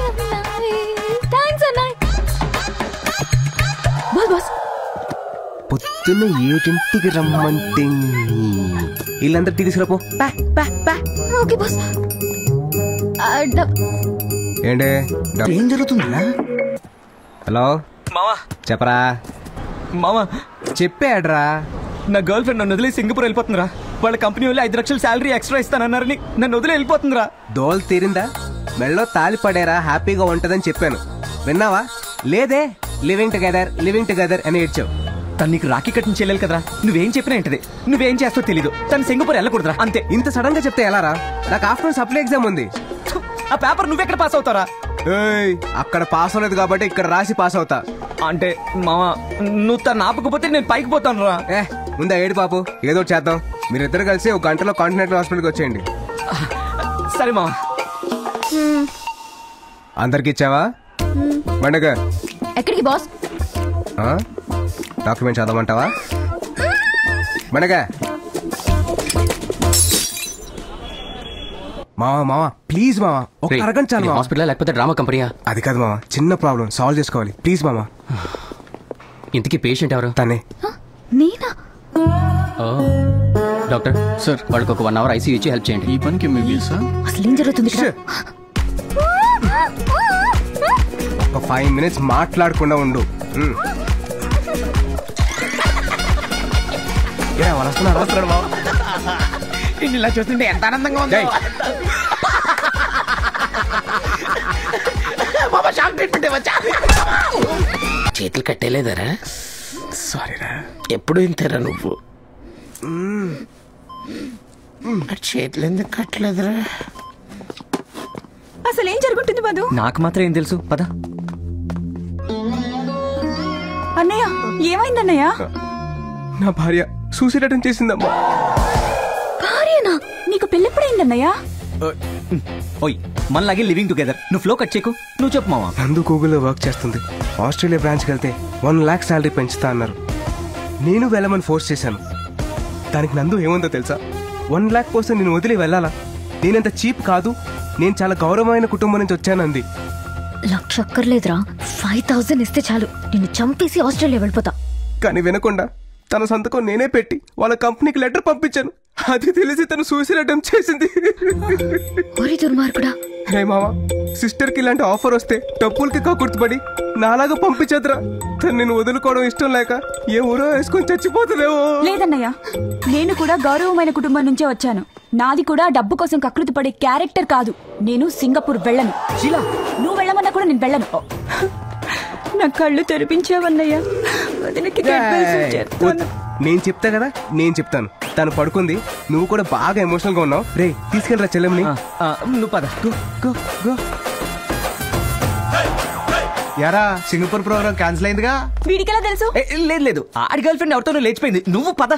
Speaker 4: థ్యాంక్స్ అన్నాయ్. Ball boss.
Speaker 3: పొద్దున్న 7ంటికి రమ్మంటే వీళ్ళందరూ తీసుకురాపో.
Speaker 4: Okay boss.
Speaker 3: ఏంటి
Speaker 5: ఏం జరుగుతుందా?
Speaker 3: హలో
Speaker 18: మావా,
Speaker 3: చెప్పరా.
Speaker 18: మావా
Speaker 3: చెప్పాడ్రా.
Speaker 18: నా గర్ల్ ఫ్రెండ్ నన్ను వదిలి సింగపూర్ వెళ్ళిపోతుందిరా. వాళ్ళ కంపెనీ వాళ్ళు 5 లక్షల శాలరీ ఎక్స్ట్రా ఇస్తానన్నారని నన్ను వదిలి వెళ్ళిపోతుందిరా.
Speaker 3: దోల్ తీరిందా? మెళ్ళో తాలి పడేరా, హ్యాపీగా ఉంటదని చెప్పాను. విన్నావా? లేదే. లివింగ్ టుగెదర్ అని ఏడ్చావు.
Speaker 18: తను నీకు రాఖీ కట్టిన చెల్లెలు కదరా. నువ్వేం చెప్పినా ఏంటది. నువ్వేం చేస్తావు తెలీదు. తను సింగపూర్ వెళ్ళకూడదురా, అంతే.
Speaker 3: ఇంత సడన్ గా చెప్తే ఎలారా? నాకు ఆఫ్టర్నూన్ సప్లై ఎగ్జామ్ ఉంది.
Speaker 18: ఆ పేపర్ నువ్వెక్కడ పాస్ అవుతారా?
Speaker 3: అక్కడ పాస్ అవ్వలేదు కాబట్టి ఇక్కడ రాసి పాస్ అవుతా.
Speaker 18: అంటే మావా, నువ్వు తను ఆపకపోతే నేను పైకి పోతాను రా.
Speaker 3: ముందా ఏడు పాపు, ఏదో చేద్దాం. మీరిద్దరు కలిసి 1 గంటలో కాంటినెంటల్ హాస్పిటల్కి వచ్చేయండి.
Speaker 18: సరే మావా.
Speaker 3: అందరికి ఇచ్చావా? పండగ
Speaker 4: ఎక్కడికి బాస్?
Speaker 3: డాక్యుమెంట్ చదవమంటావా? పండగ. మావా ప్లీజ్ మావా, ఒక అరగంట చాలు.
Speaker 14: హాస్పిటల్ లేకపోతే డ్రామా కంపెనీయా?
Speaker 3: అది కాదు మావా, చిన్న ప్రాబ్లం సాల్వ్ చేసుకోవాలి. ప్లీజ్ మావా.
Speaker 14: ఇంతకీ పేషెంట్ ఎవరు?
Speaker 3: తనే.
Speaker 4: నేనా?
Speaker 14: డాక్టర్ సార్, వాళ్ళకి ఒక 1 hour ఐసీయూ ఇచ్చి హెల్ప్ చేయండి.
Speaker 18: ఈ పనికి
Speaker 4: అసలు ఏం జరుగుతుంది?
Speaker 3: ఒక 5 minutes మాట్లాడకుండా ఉండు.
Speaker 18: వస్తున్నాడు బాబు. ఇలా చూస్తుంటే ఎంత ఆనందంగా ఉంది. బాబా షాక్ ట్రీట్మెంట్ వచ్చా.
Speaker 14: చేతులు కట్టేలేదరా?
Speaker 3: సారీరా.
Speaker 14: ఎప్పుడు ఇంతేరా నువ్వు? చేతులు ఎందుకు కట్టలేదురా?
Speaker 10: అసలు ఏం జరుగుతుంది మధు?
Speaker 18: నాకు మాత్రం ఏం తెలుసు, పద.
Speaker 10: అన్నయ్య ఏమైందన్నయ్య?
Speaker 3: నా భార్య సూసైడ్ అటెంప్ట్ చేసిందమ్మా.
Speaker 10: భార్యనా? నీకు పెళ్ళెప్పుడైందన్నయ్య?
Speaker 18: ఓయ్ మనలాగే లివింగ్ టుగెదర్. నువ్వు ఫ్లో కట్ చేయకు, నువ్వు చెప్పు మావా.
Speaker 3: నందు గూగుల్లో వర్క్ చేస్తుంది. ఆస్ట్రేలియా బ్రాంచ్కి వెళ్తే 1 lakh శాలరీ పెంచుతా అన్నారు. నేను వెళ్ళమని ఫోర్స్ చేశాను. దానికి నందు ఏముందో తెలుసా? 1 lakh కోసం నేను వదిలి వెళ్ళాలా? నేనంత చీప్ కాదు, నేను చాలా గౌరవమైన కుటుంబం నుంచి వచ్చానంది.
Speaker 4: 1,00,000 అక్కర్లేదురా, 5,000 ఇస్తే చాలు, నిన్ను చంపేసి ఆస్ట్రేలియా వెళ్ళిపోతా.
Speaker 3: కానీ వినకుండా తన సంతకం నేనే పెట్టి వాళ్ళ కంపెనీకి లెటర్ పంపించాను. అది తెలిసి తను సూసైడ్ అటెంప్ట్ చేసింది.
Speaker 4: ఒరి దుర్మార్గుడా.
Speaker 3: రే మావా, సిస్టర్ కి ఇలాంటి ఆఫర్ వస్తే డబ్బులకి కాకుర్తుపడి నాలాగా పంపించదురా. తను నేను వదులుకోవడం ఇష్టం లేక ఏ ఊరో వేసుకొని చచ్చిపోతుందేమో.
Speaker 10: లేదన్నయ్య, నేను కూడా గౌరవమైన కుటుంబం నుంచే వచ్చాను. నాది కూడా డబ్బు కోసం కకృతి పడే క్యారెక్టర్ కాదు. నేను సింగపూర్ వెళ్ళను. నువ్వు వెళ్ళమన్నా కూడా నేను వెళ్ళను. నా కళ్ళు తెరిపించావన్నయ్య.
Speaker 3: నేను చెప్తా కదా, నేను చెప్తాను. తను పడుకుంది, నువ్వు కూడా బాగా ఎమోషనల్ గా ఉన్నావు. రే తీసుకెళ్ళరా చెల్లెమ్ని.
Speaker 18: నువ్వు పద.
Speaker 1: యారా సింగపూర్ ప్రోగ్రామ్ క్యాన్సిల్ అయిందిగా?
Speaker 10: వీడికెలా తెలుసు?
Speaker 18: లేదు, ఆడి గర్ల్ ఫ్రెండ్ ఎవరితోనూ లేచిపోయింది. నువ్వు పద.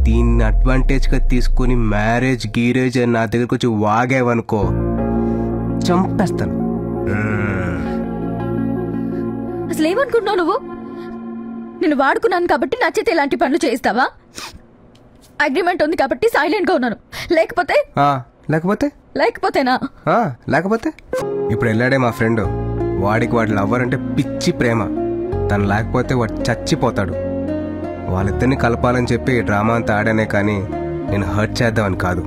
Speaker 3: దీన్ని అడ్వాంటేజ్ గా తీసుకుని మ్యారేజ్ గీరేజ్ అని నా దగ్గరకు వచ్చి వాగేవనుకో చంపేస్తాను.
Speaker 4: అసలు ఏమనుకుంటున్నావు నువ్వు? నేను వాడుకున్నాను కాబట్టి నచ్చితే ఇలాంటి పనులు చేయిస్తావా? అగ్రిమెంట్ ఉంది కాబట్టి సైలెంట్ గా ఉన్నాను. లేకపోతే లేకపోతేనా?
Speaker 3: లేకపోతే ఇప్పుడు వెళ్ళాడే మా ఫ్రెండ్, వాడికి వాడి లవ్వర్ అంటే పిచ్చి ప్రేమ. తను లేకపోతే వాడు చచ్చిపోతాడు. వాళ్ళిద్దరిని కలపాలని చెప్పి డ్రామా అంతా ఆడానే కానీ నేను హర్ట్ చేద్దామని కాదు.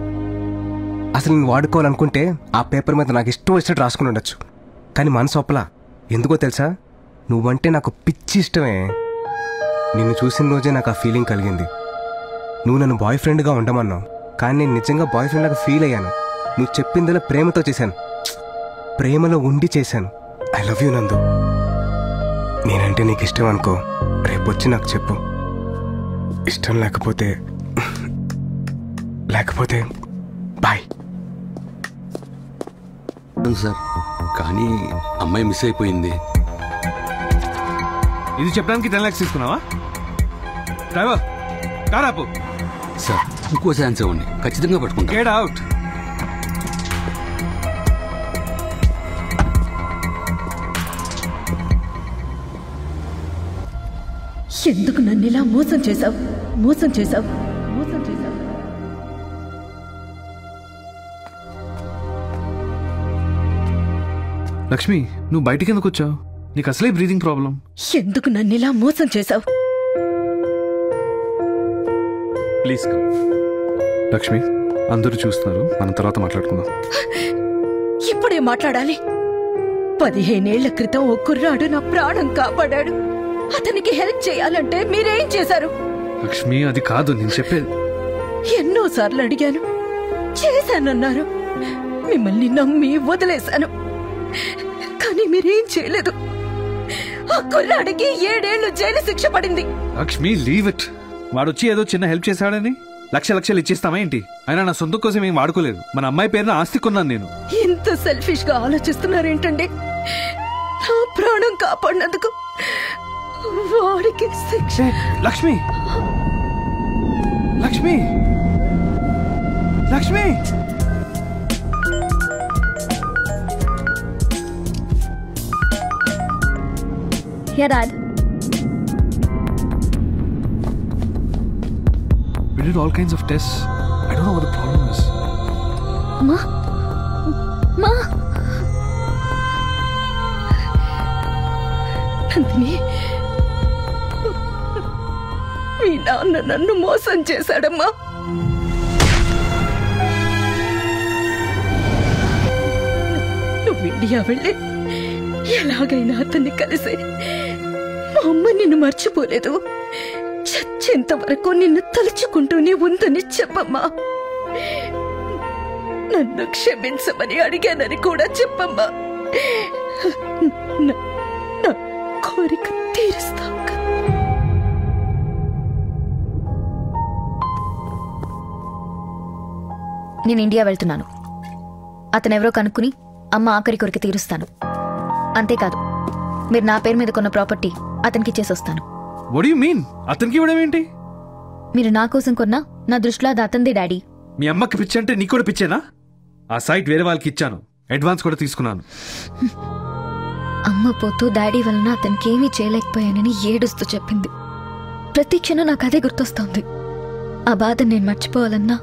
Speaker 3: అసలు నేను వాడుకోవాలనుకుంటే ఆ పేపర్ మీద నాకు ఇష్టం వచ్చినట్టు రాసుకుని ఉండొచ్చు. కానీ మనసు ఒప్పలా. ఎందుకో తెలుసా? నువ్వంటే నాకు పిచ్చి ఇష్టమే. నిన్ను చూసిన రోజే నాకు ఆ ఫీలింగ్ కలిగింది. నువ్వు నన్ను బాయ్ ఫ్రెండ్గా ఉండమన్నావు, కానీ నేను నిజంగా బాయ్ ఫ్రెండ్ లాగా ఫీల్ అయ్యాను. నువ్వు చెప్పిందలా ప్రేమతో చేశాను, ప్రేమలో ఉండి చేశాను. ఐ లవ్ యూ నందు. నేనంటే నీకు ఇష్టం అనుకో, రేపొచ్చి నాకు చెప్పు. ఇష్టం లేకపోతే బాయ్.
Speaker 19: సార్, కానీ అమ్మాయి మిస్ అయిపోయింది.
Speaker 2: ఇది చెప్పడానికి 10 lakhs తీసుకున్నావా? డ్రైవర్ కారాపు.
Speaker 19: సార్ ఇంకో ఛాన్స్ ఇవ్వండి, ఖచ్చితంగా పట్టుకుంటా.
Speaker 2: Get out.
Speaker 20: ఎందుకు నన్ను ఇలా మోసం చేశావు?
Speaker 2: లక్ష్మి, నువ్వు బయటికి ఎందుకు వచ్చావు? నీకు అసలే బ్రీదింగ్ ప్రాబ్లం.
Speaker 20: ఎందుకు నన్ను ఇలా మోసం చేశావు?
Speaker 2: ప్లీజ్ లక్ష్మి, అందరూ చూస్తున్నారు, మనం తర్వాత మాట్లాడుకుందాం.
Speaker 20: ఇప్పుడే మాట్లాడాలి? 15 ఏళ్ల క్రితం ఓ కుర్రాడు నా ప్రాణం కాపాడాడు. అతనికి హెల్ప్ చేయాలంటే మీరేం చేశారు?
Speaker 2: లక్ష్మి, అది కాదు నేను చెప్పేది.
Speaker 20: ఎన్నోసార్లు అడిగాను, చేశానన్నారు. మిమ్మల్ని నమ్మి వదిలేశాను, కానీ మీరేం చేయలేదు. ఆ కుర్రాడికి 7 ఏళ్లు జైలు శిక్ష పడింది.
Speaker 2: Lakshmi, leave it. వాడొచ్చి ఏదో చిన్న హెల్ప్ చేశాడని లక్షలు ఇచ్చేస్తామా ఏంటి? అయినా నా సొంత కోసం ఏం వాడుకోలేదు. మన అమ్మాయి పేరున ఆస్తి కొన్నాను నేను.
Speaker 20: ఇంత సెల్ఫిష్ గా ఆలోచిస్తున్నారేంటండి? నా ప్రాణం కాపాడినందుకు వాడికి శిక్ష.
Speaker 2: Lakshmi, Lakshmi, Lakshmi.
Speaker 4: Yeah, Dad.
Speaker 2: We did all kinds of tests. I don't know what the problem is.
Speaker 4: Ma?
Speaker 20: Nandini, మీ నాన్న నన్ను మోసం చేశాడమ్మా. నువ్వు ఇండియా వెళ్ళి ఎలాగైనా అతన్ని కలిసి మా అమ్మ నిన్ను మర్చిపోలేదు, చచ్చేంత వరకు నిన్ను తలుచుకుంటూనే ఉందని చెప్పమ్మా. నన్ను క్షమించమని అడిగానని కూడా చెప్పమ్మా. కోరిక తీరుస్తావు కదా.
Speaker 4: నేను ఇండియా వెళ్తున్నాను. అతనెవరో కనుక్కుని అమ్మ ఆఖరి కోరిక తీరుస్తాను. అంతేకాదు, మీరు నా పేరు మీద కొన్న ప్రాపర్టీ అతనికి ఇచ్చేసి వస్తాను.
Speaker 2: What you mean? అతనికి ఇవ్వడం ఏంటి?
Speaker 4: మీరు నా కోసం కొన్నా నా దృష్టిలో అది అతంది డాడీ.
Speaker 2: మీ అమ్మకి పిచ్చి అంటే నీకు కూడా పిచ్చేనా? ఆ సైట్ వేరే వాళ్ళకి ఇచ్చాను, అడ్వాన్స్ కూడా తీసుకున్నాను.
Speaker 4: అమ్మ పోతూ డాడీ వలన అతనికి ఏమీ చేయలేకపోయానని ఏడుస్తూ చెప్పింది. ప్రతి క్షణం నాకు అదే గుర్తొస్తోంది. ఆ బాధ నేను మర్చిపోవాలన్నా,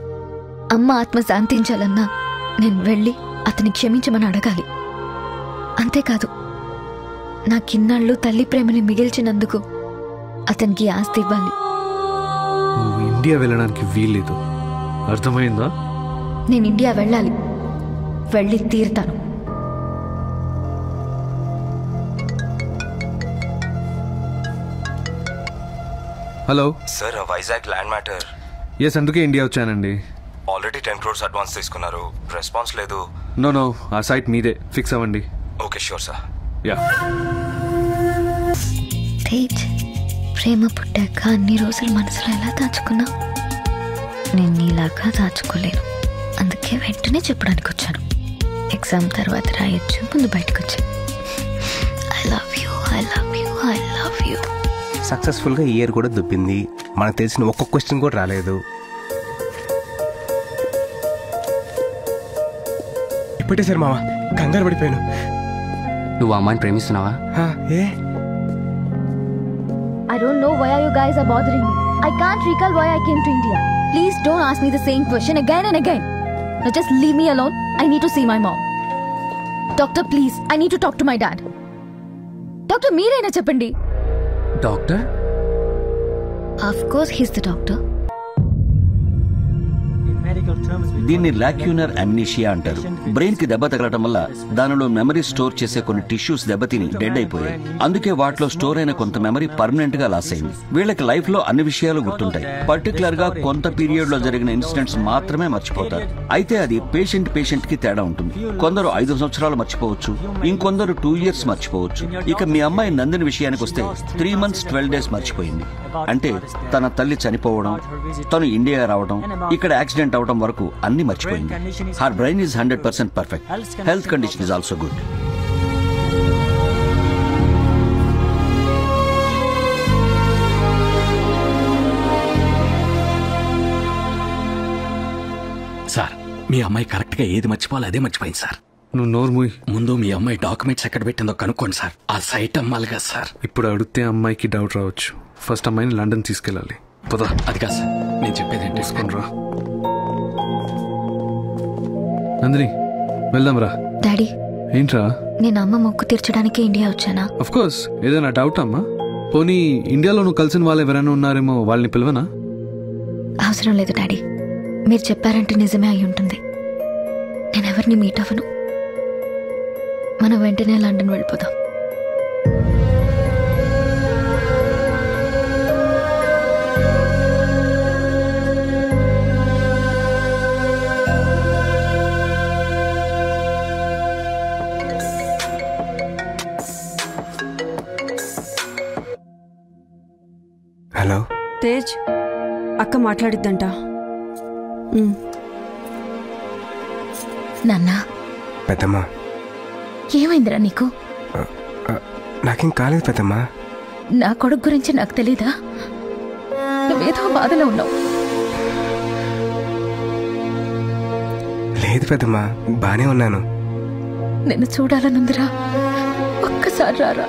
Speaker 4: అమ్మ ఆత్మ శాంతించాలన్నా నేను వెళ్ళి అతని క్షమించమని అడగాలి. అంతేకాదు, నాకిన్నాళ్ళు తల్లి ప్రేమని మిగిల్చినందుకు అతనికి ఆస్తి ఇవ్వాలి.
Speaker 2: నువ్వు ఇండియా వెళ్ళడానికి వీల్లేదు, అర్థమైందా?
Speaker 4: నేను ఇండియా వెళ్ళాలి, వెళ్ళి తీరుతాను.
Speaker 2: Hello
Speaker 21: sir, Vizag land matter.
Speaker 2: Yes, అందుకే ఇండియా వచ్చానండి.
Speaker 21: ఆల్రెడీ 10 crores అడ్వాన్స్ తీసుకున్నారు, రెస్పాన్స్ లేదు.
Speaker 2: నో, ఆ సైట్ మీదే, ఫిక్స్ అవ్వండి.
Speaker 21: Okay, sure sir.
Speaker 2: Ya.
Speaker 4: Tej, ప్రేమ పుట్టాక అన్ని రోజులు మనసులో ఎలా దాచుకున్నా నేను నీలాగా దాచుకోలేను. అందుకే వెంటనే చెప్పడానికి వచ్చాను. ఎగ్జామ్ తర్వాత రాయొచ్చు, ముందు బయటకు వచ్చాను. I love you, I love you, I love you.
Speaker 3: సక్సెస్ఫుల్గా ఇయర్ కూడా దుప్పింది. మనకు తెలిసిన ఒక్క క్వశ్చన్ కూడా రాలేదు. ఇప్పటే సార్ మావా, కంగారు పడిపోయాను.
Speaker 8: నువ్వు ఆ అమ్మాయిని ప్రేమిస్తున్నావా?
Speaker 3: ఏ
Speaker 4: I don't know why you guys are bothering me. I can't recall why I came to India. Please don't ask me the same question again and again. Now just leave me alone. I need to see my mom. Doctor, please. I need to talk to my dad. Doctor, మీరేనా చెప్పండి.
Speaker 8: Doctor?
Speaker 4: Of course he's the doctor.
Speaker 22: దీన్ని లాక్యూనర్ amnesia అంటారు. Brain కి దెబ్బ తగలటం వల్ల దానిలో memory store చేసే కొన్ని టిష్యూస్ దెబ్బతిని డెడ్ అయిపోయాయి. అందుకే వాటిలో స్టోర్ అయిన కొంత మెమరీ పర్మనెంట్ గా లాస్ అయింది. వీళ్ళకి లైఫ్ లో అన్ని విషయాలు గుర్తుంటాయి, పర్టికులర్ గా కొంత పీరియడ్ లో జరిగిన ఇన్సిడెంట్స్ మాత్రమే మర్చిపోతారు. అయితే అది పేషెంట్ కి తేడా ఉంటుంది. కొందరు 5 సంవత్సరాలు మర్చిపోవచ్చు, ఇంకొందరు 2 years మర్చిపోవచ్చు. ఇక మీ అమ్మాయి నందిని విషయానికి వస్తే 3 months 12 days మర్చిపోయింది. అంటే తన తల్లి చనిపోవడం, తను ఇండియా రావడం, ఇక్కడ యాక్సిడెంట్ అవడం వరకు అన్ని మర్చిపోయింది. Her brain is 100% perfect. Health condition is also good.
Speaker 6: Sir, మీ అమ్మాయి కరెక్ట్ గా ఏది మర్చిపోవాలి అదే మర్చిపోయింది సార్.
Speaker 2: నువ్వు నోరు మూయి.
Speaker 6: ముందు మీ అమ్మాయి డాక్యుమెంట్స్ ఎక్కడ పెట్టిందో కనుక్కోండి సార్. ఆ సైట్ అమ్మాలి కదా సార్.
Speaker 2: ఇప్పుడు అడిగితే అమ్మాయికి డౌట్ రావచ్చు. ఫస్ట్ అమ్మాయిని లండన్ తీసుకెళ్ళాలి. పదా.
Speaker 6: అది కాదు సార్, నేను చెప్పేది
Speaker 2: తీసుకుని రా. నందిని, వెళ్దాం రా.
Speaker 4: డాడీ,
Speaker 2: ఏంట్రా?
Speaker 4: నేను అమ్మ మొక్కు తీర్చడానికి ఇండియా వచ్చానా?
Speaker 2: Of course. ఏదైనా డౌట్ అమ్మా? పోనీ ఇండియాలో నువ్వు కలిసిన వాళ్ళు ఎవరైనా ఉన్నారేమో, వాళ్ళని పిలవనా?
Speaker 4: అవసరం లేదు డాడీ, మీరు చెప్పారంటే నిజమే అయి ఉంటుంది. నేను ఎవరిని మీట్ అవ్వను. మనం వెంటనే లండన్ వెళ్ళిపోదాం.
Speaker 3: హలో
Speaker 10: తేజ్, అక్క మాట్లాడిద్దంట.
Speaker 4: నాన్న.
Speaker 3: పెద్దమ్మా,
Speaker 4: ఏమైందిరా నీకు?
Speaker 3: నాకేం కాలేదు పెద్దమ్మా.
Speaker 4: నా కొడుకు గురించి నాకు తెలీదా? నువ్వేదో బాధలో ఉన్నావు.
Speaker 3: లేదు పెద్దమ్మా, బానే ఉన్నాను.
Speaker 4: నిన్ను చూడాలనుందిరా, ఒక్కసారి రారా.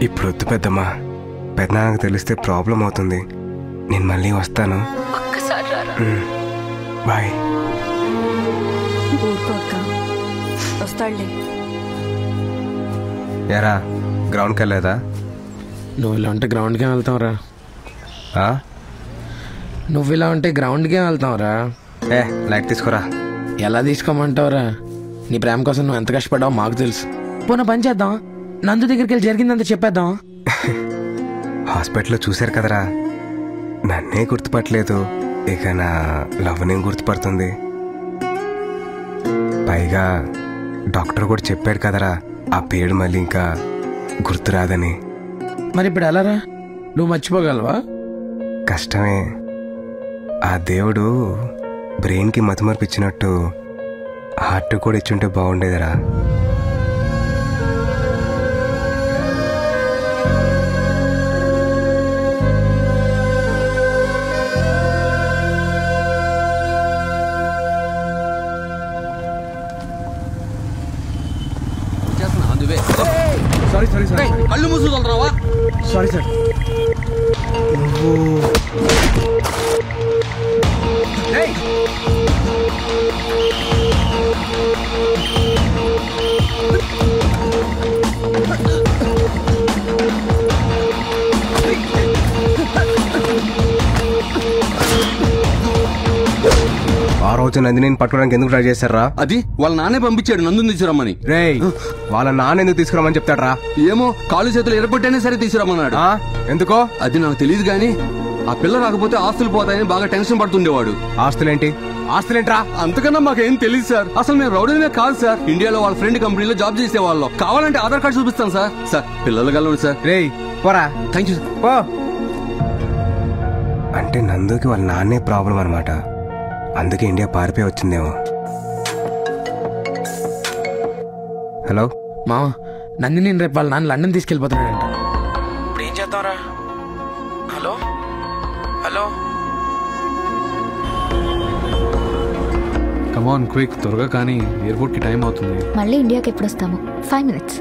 Speaker 3: ఇప్పుడు వద్దు పెద్దమ్మా, పెద్దనాన్నకు తెలిస్తే ప్రాబ్లం అవుతుంది. నేను మళ్ళీ వస్తాను.
Speaker 4: ఒక్కసారి రారా.
Speaker 3: బాయ్.
Speaker 10: ఊరుకో అక్క, వస్తాడులే.
Speaker 3: ఎరా, గ్రౌండ్కి వెళ్ళలేదా?
Speaker 14: నువ్వు ఇలా ఉంటే గ్రౌండ్కే వెళ్తావురా. నువ్వు ఇలా ఉంటే గ్రౌండ్కే వెళ్తావురా.
Speaker 3: లైట్ తీసుకోరా.
Speaker 14: ఎలా తీసుకోమంటావురా? నీ ప్రేమ కోసం నువ్వు ఎంత కష్టపడ్డావో మాకు తెలుసు. పోనా పని చేద్దాం, నందు దగ్గరికి వెళ్ళి జరిగిందంత చెప్పేద్దాం.
Speaker 3: హాస్పిటల్లో చూశారు కదరా, నన్నే గుర్తుపట్టలేదు, ఇక నా లవ్నే గుర్తుపడుతుంది. పైగా డాక్టర్ కూడా చెప్పాడు కదరా, ఆ పేరు మళ్ళీ ఇంకా గుర్తురాదని.
Speaker 9: మరి ఇప్పుడు ఎలారా? నువ్వు మర్చిపోగలవా?
Speaker 3: కష్టమే. ఆ దేవుడు బ్రెయిన్కి మతిమరుపు ఇచ్చినట్టు హార్ట్ కూడా ఇచ్చుంటే బాగుండేదిరా.
Speaker 14: సారీ కళ్ళు మూసుకుంటారావా?
Speaker 3: Sorry sir.
Speaker 22: ఆ రోజు నందిని పట్టుకోవడానికి ఎందుకు ట్రై చేశారా?
Speaker 19: అది వాళ్ళ నాన్నే పంపించాడు నందుని తీసుకురమ్మని.
Speaker 3: రేయ్, వాళ్ళ నాన్న ఎందుకు తీసుకురమ్మని చెప్తాడ్రా?
Speaker 19: ఏమో కాలు చేతులు ఎరపట్టైనా సరే తీసుకురమ్మన్నాడు.
Speaker 3: ఎందుకో
Speaker 19: అది నాకు తెలియదు గానీ ఆ పిల్ల రాకపోతే ఆస్తులు పోతాయని బాగా టెన్షన్ పడుతుండేవాడు.
Speaker 3: ఆస్తులేంటి? ఆస్తులేంట్రా?
Speaker 19: అంతకన్నా మాకేం తెలియదు సార్. అసలు మేము రౌడీనే కాదు సార్. ఇండియాలో వాళ్ళ ఫ్రెండ్ కంపెనీలో జాబ్ చేసేవాళ్ళం. కావాలంటే ఆధార్ కార్డు చూపిస్తాను సార్. సార్ పిల్లలు కలవండి సార్.
Speaker 3: రేయ్ పోరా.
Speaker 19: థ్యాంక్ యూ
Speaker 3: పో. అంటే నందుకి వాళ్ళ నాన్నే ప్రాబ్లం అనమాట. అందుకే ఇండియా పారిపోయి వచ్చిందేమో. హలో
Speaker 9: మావా, నందిని రేపు వాళ్ళ నాన్న లండన్ తీసుకెళ్ళిపోతున్నాడంట. ఇప్పుడు ఏం చేద్దాంరా? హలో హలో
Speaker 2: కమాన్ క్విక్, త్వరగా కానీ ఎయిర్పోర్ట్ కి టైం అవుతుంది.
Speaker 4: మళ్ళీ ఇండియాకి ఎప్పుడు వస్తాము? 5 minutes.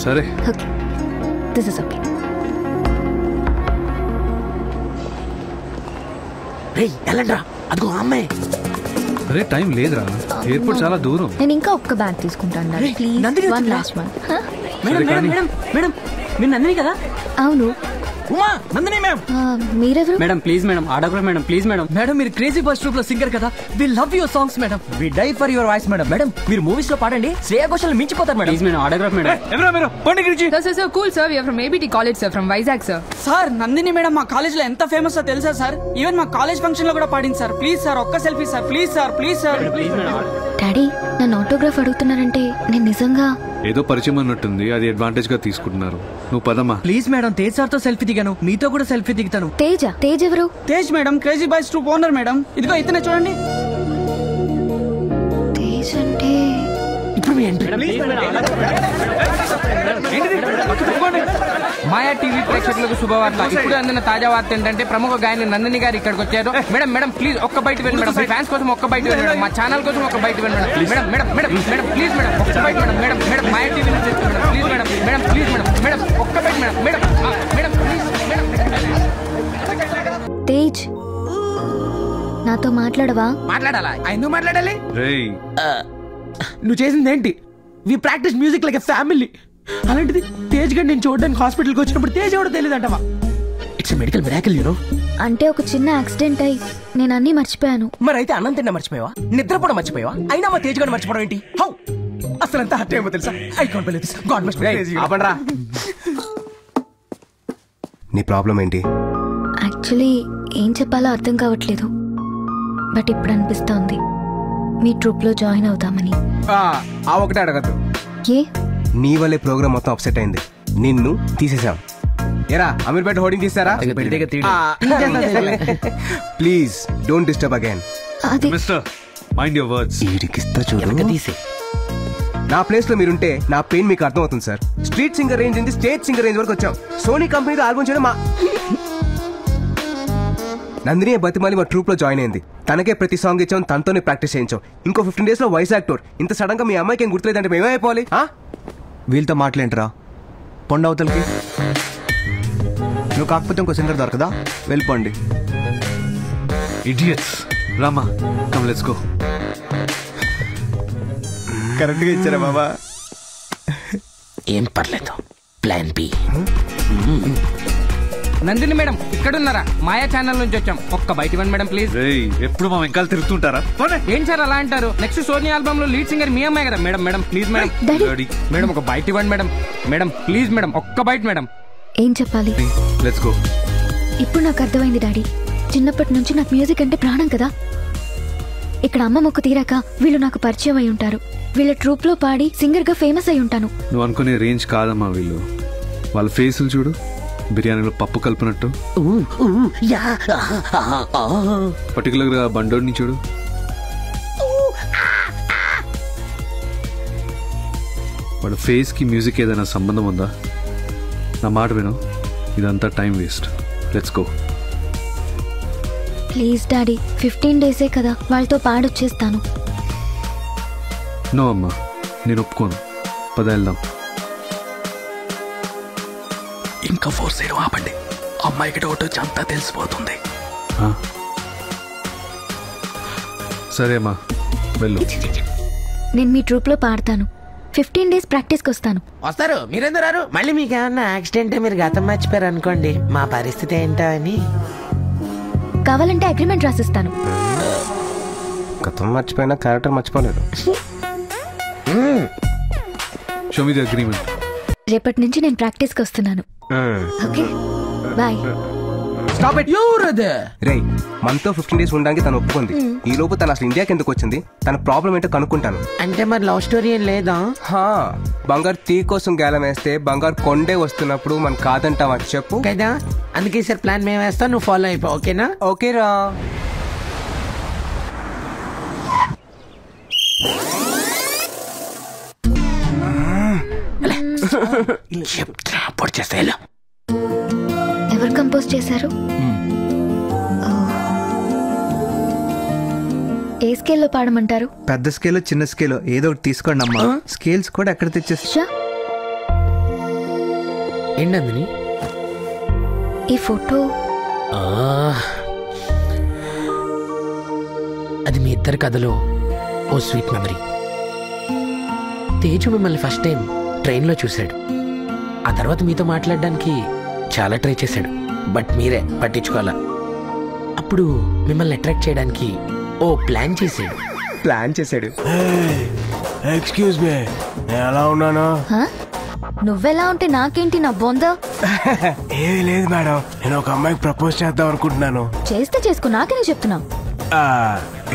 Speaker 2: సరే
Speaker 4: ఓకే, దిస్ ఇస్ ఓకే.
Speaker 14: వెళ్ళండ్రా, అదిగో అమ్మాయి.
Speaker 2: అరే టైం లేదురా, ఎయిర్పోర్ట్ చాలా దూరం.
Speaker 4: నేను ఇంకా ఒక్క బ్యాగ్ తీసుకుంటాను please. One last one.
Speaker 18: Madam మీరు నందిని కదా?
Speaker 4: అవును.
Speaker 18: ఉమా, నందిని మ్యామ్.
Speaker 4: మీరెవరు?
Speaker 18: Madam please madam, autograph madam please madam. Madam మీరు క్రేజీ బాయ్స్ ట్రూప్ లో సింగర్ కదా, we love your songs madam. We die for your voice madam. Madam మీరు movies లో పాడండి, శ్రేయా ఘోషల్ మించిపోతారు మేడం. Please madam, autograph madam.
Speaker 2: ఎవరా మీరు? పండి గురించి.
Speaker 11: Sir, cool sir, we are from ABT college sir, from Vizag sir.
Speaker 18: Sir Nandini madam మా కాలేజ్ లో ఎంత ఫేమస్ తెలుసా సార్? ఈవెన్ మా కాలేజ్ ఫంక్షన్ లో కూడా పాడింది సార్. ప్లీజ్ సార్ ఒక్క selfie sir, please sir, please sir.
Speaker 4: Daddy నన్ను ఆటోగ్రాఫ్ అడుగుతున్నారంటే నేను నిజంగా
Speaker 2: ఏదో పరిచయం అన్నట్టుంది, అది అడ్వాంటేజ్ గా తీసుకుంటున్నారు. నువ్వు పదమ్మా.
Speaker 18: ప్లీజ్ మేడం, తేజ్ సార్ తో సెల్ఫీ దిగాను, మీతో కూడా సెల్ఫీ దిగుతాను.
Speaker 4: తేజ్ ఎవరు?
Speaker 18: Tej madam, crazy boys troupe owner madam. ఇదిగో ఇతనే చూడండి.
Speaker 4: తేజ్ అంటే
Speaker 14: ఇప్పుడు మీ ఎంట్రీ.
Speaker 23: మాయా టీవీ ప్రేక్షకులకు శుభవార్త. ఇప్పుడు అందిన తాజా వార్త ఏంటంటే ప్రముఖ గాయని నందిని గారు ఇక్కడికి వచ్చారు. మేడం మేడం ప్లీజ్ ఒక్క బయట వెళ్ళండి మేడం. మీ ఫ్యాన్స్ కోసం ఒక్క బయట వెళ్ళండి మేడం. మా ఛానల్ కోసం ఒక్క బయట వెళ్ళండి madam. Madam madam madam please madam ఒక్క బయట madam. Madam madam Maya TV నుంచి madam please madam. Madam please madam. Madam ఒక్క బయట madam. Madam madam please madam.
Speaker 4: Tej నాతో మాట్లాడవా?
Speaker 9: మాట్లాడాలా? ఎందుకు మాట్లాడాలి?
Speaker 2: రేయ్
Speaker 9: నువ్వు చేసింది ఏంటి? We practice music like a family. అలాంటిది తేజ్ గడ్ నేను చూడడానికి హాస్పిటల్కి వచ్చినప్పుడు తేజ్ ఎవడో తెలియదు అంటవా? It's medical miracle you know.
Speaker 4: అంటే ఒక చిన్న యాక్సిడెంట్ అయి నేను అన్ని మర్చిపోయాను.
Speaker 15: మరి అయితే అన్నం తిన్నా మర్చిపోయావా? నిద్రపోవడం మర్చిపోయావా? అయినా మా తేజ్ గడ్ మర్చిపోవడం ఏంటి? హౌ అసలు ఎంత హర్ట్ ఏమో తెలుసా? I can't believe this. God must be crazy.
Speaker 3: ఆపండ్రా. నీ ప్రాబ్లం ఏంటి?
Speaker 4: యాక్చువల్లీ ఏం చెప్పాలో అర్థం కావట్లేదు. బట్ ఇప్పుడు అనిపిస్తోంది మీ ట్రూప్ లో జాయిన్ అవుతామని.
Speaker 3: ఆ ఒకటే అడగద్దు.
Speaker 4: ఏ?
Speaker 3: నీ వల్లే ప్రోగ్రామ్ మొత్తం అప్సెట్ అయింది. నిన్ను తీసేసాం. ఎరా అమీర్పేట హోర్డింగ్ తీస్తారా? Please don't disturb again.
Speaker 2: Mister mind your words.
Speaker 3: ఈడికిస్తా చూడు. నా ప్లేస్ లో మీరుంటే నా పెయిన్ మీకు అర్థం అవుతుంది సార్. స్ట్రీట్ సింగర్ రేంజ్ నుంచి స్టేట్ సింగర్ రేంజ్ వరకు వచ్చాం. సోనీ కంపెనీతో ఆల్బమ్ చేయడం మా నందిని బతిమాలి మా ట్రూప్ లో జాయిన్ అయింది. తనకే ప్రతి సాంగ్ ఇచ్చాం, తనతోనే ప్రాక్టీస్ చేయించాం. ఇంకో 15 days లో వైజాగ్ టూర్. ఇంత సడన్ గా మీ అమ్మాయికి ఏం గుర్తులేదంటే మేమైపోవాలి?
Speaker 12: వీళ్ళతో మాట్లాడరా? పొండవతలకి నువ్వు కాకపోతే ఇంకో సింగర్ దొరకదా? వెళ్ళిపోండి.
Speaker 2: Idiots. Rama come let's go.
Speaker 12: కరెక్ట్గా ఇచ్చారా బాబా?
Speaker 14: ఏం పర్లేదు. Plan B.
Speaker 23: నందిని మేడం ఇక్కడున్నారా? మాయా ఛానల్ నుంచి వచ్చాం. ఒక్క బయట ఇవ్వండి మేడం ప్లీజ్.
Speaker 2: ఎప్పుడు మా వెంకాల తిరుగుతుంటారా?
Speaker 23: ఏం సార్ అలా అంటారు? నెక్స్ట్ సోనీ ఆల్బమ్ లో లీడ్ సింగర్ మీ అమ్మాయి కదా madam. Madam please madam. Madam ఒక బయట ఇవ్వండి మేడం. మేడం ప్లీజ్ మేడం ఒక్క బయట మేడం.
Speaker 4: ఏం చెప్పాలి?
Speaker 2: Let's go.
Speaker 4: ఇప్పుడు నాకు అర్థమైంది డాడీ. చిన్నప్పటి నుంచి నాకు మ్యూజిక్ అంటే ప్రాణం కదా. ఇక్కడ అమ్మ మొక్కు తీరాక వీళ్ళు నాకు పరిచయం అయి ఉంటారు. వీళ్ళ ట్రూప్ లో పాడి సింగర్ గా ఫేమస్ అయి ఉంటాను.
Speaker 2: నువ్వు అనుకునే రేంజ్ కాదమ్మా వీళ్ళు. వాళ్ళ ఫేసులు చూడు, బిర్యానీలో పప్పు కలిపినట్టు. పర్టికులర్గా బండోడిని చూడు. వాడు ఫేస్కి మ్యూజిక్ ఏదైనా సంబంధం ఉందా? నా మాట విను, ఇదంతా time waste. Let's go.
Speaker 4: Please daddy, 15 డేసే కదా, వాళ్ళతో పాడొచ్చేస్తాను.
Speaker 2: నో అమ్మా, నేను ఒప్పుకోను. పద వెళ్దాం.
Speaker 9: ఇంకా ఫోర్స్ చేయడం ఆపండి. అమ్మాయికి డౌట్ వచ్చి అంతా తెలిసిపోతుంది.
Speaker 2: సరే అమ్మా, వెళ్ళు.
Speaker 4: నేను మీ ట్రూప్లో పాడతాను. 15 డేస్ ప్రాక్టీస్కి వస్తాను.
Speaker 14: వస్తారు, మీరెందుకు రారు? మళ్ళీ మీకు ఏమన్నా యాక్సిడెంట్, మీరు గతం మర్చిపోయారు అనుకోండి, మా పరిస్థితి ఏంటో అని.
Speaker 4: కావాలంటే అగ్రిమెంట్ రాసిస్తాను.
Speaker 3: గతం మర్చిపోయినా క్యారెక్టర్ మర్చిపోలేదు.
Speaker 2: Show me the agreement.
Speaker 4: రేపటి నుంచి నేను ప్రాక్టీస్కి వస్తున్నాను. Okay, bye.
Speaker 3: Stop it. రేయ్, మనతో 15 డేస్ ఉండడానికి తను ఒప్పుకుంది. ఈ లోపు తను అసలు ఇండియాకి ఎందుకు వచ్చింది, తన ప్రాబ్లం ఏంటో కనుక్కుంటాను.
Speaker 14: అంటే మరి లవ్ స్టోరీ ఏం లేదా?
Speaker 3: బంగారు తీ కోసం గేలం వేస్తే బంగారు కొండే వస్తున్నప్పుడు మనం కాదంటావా చెప్పు
Speaker 14: కదా. అందుకే సార్ ప్లాన్ మేము వేస్తాం, నువ్వు ఫాలో అయిపో. ఓకేనా?
Speaker 3: ఓకేరా.
Speaker 4: ఎవరు కంపోజ్ చేశారు? ఏ స్కేల్లో పాడమంటారు?
Speaker 1: పెద్ద స్కేలో చిన్న స్కేలో ఏదో ఒకటి తీసుకోండి అమ్మా. స్కేల్స్ కూడా ఎక్కడ తెచ్చేస్తా.
Speaker 14: ఏంటందని
Speaker 4: ఈ ఫోటో?
Speaker 14: అది మీ ఇద్దరి కథలో ఓ స్వీట్ మెమరీ. తేజు మిమ్మల్ని ఫస్ట్ టైం ట్రైన్లో చూశాడు. ఆ తర్వాత మీతో మాట్లాడడానికి చాలా ట్రై చేశాడు, బట్ మీరే పట్టించుకోవాలా. అప్పుడు మిమ్మల్ని అట్రాక్ట్ చేయడానికి ఓ ప్లాన్ చేశాడు.
Speaker 3: ఎక్స్క్యూజ్ మీ, నేను ఎలా ఉన్నాను?
Speaker 4: నువ్వెలా ఉంటే నాకేంటి, నా బొంద.
Speaker 3: ఏమీ లేదు మేడం, నేను ఒక అమ్మాయికి ప్రపోజ్ చేద్దాం అనుకుంటున్నాను.
Speaker 4: చేస్తే చేసుకో, నాకేనే చెప్తున్నావు.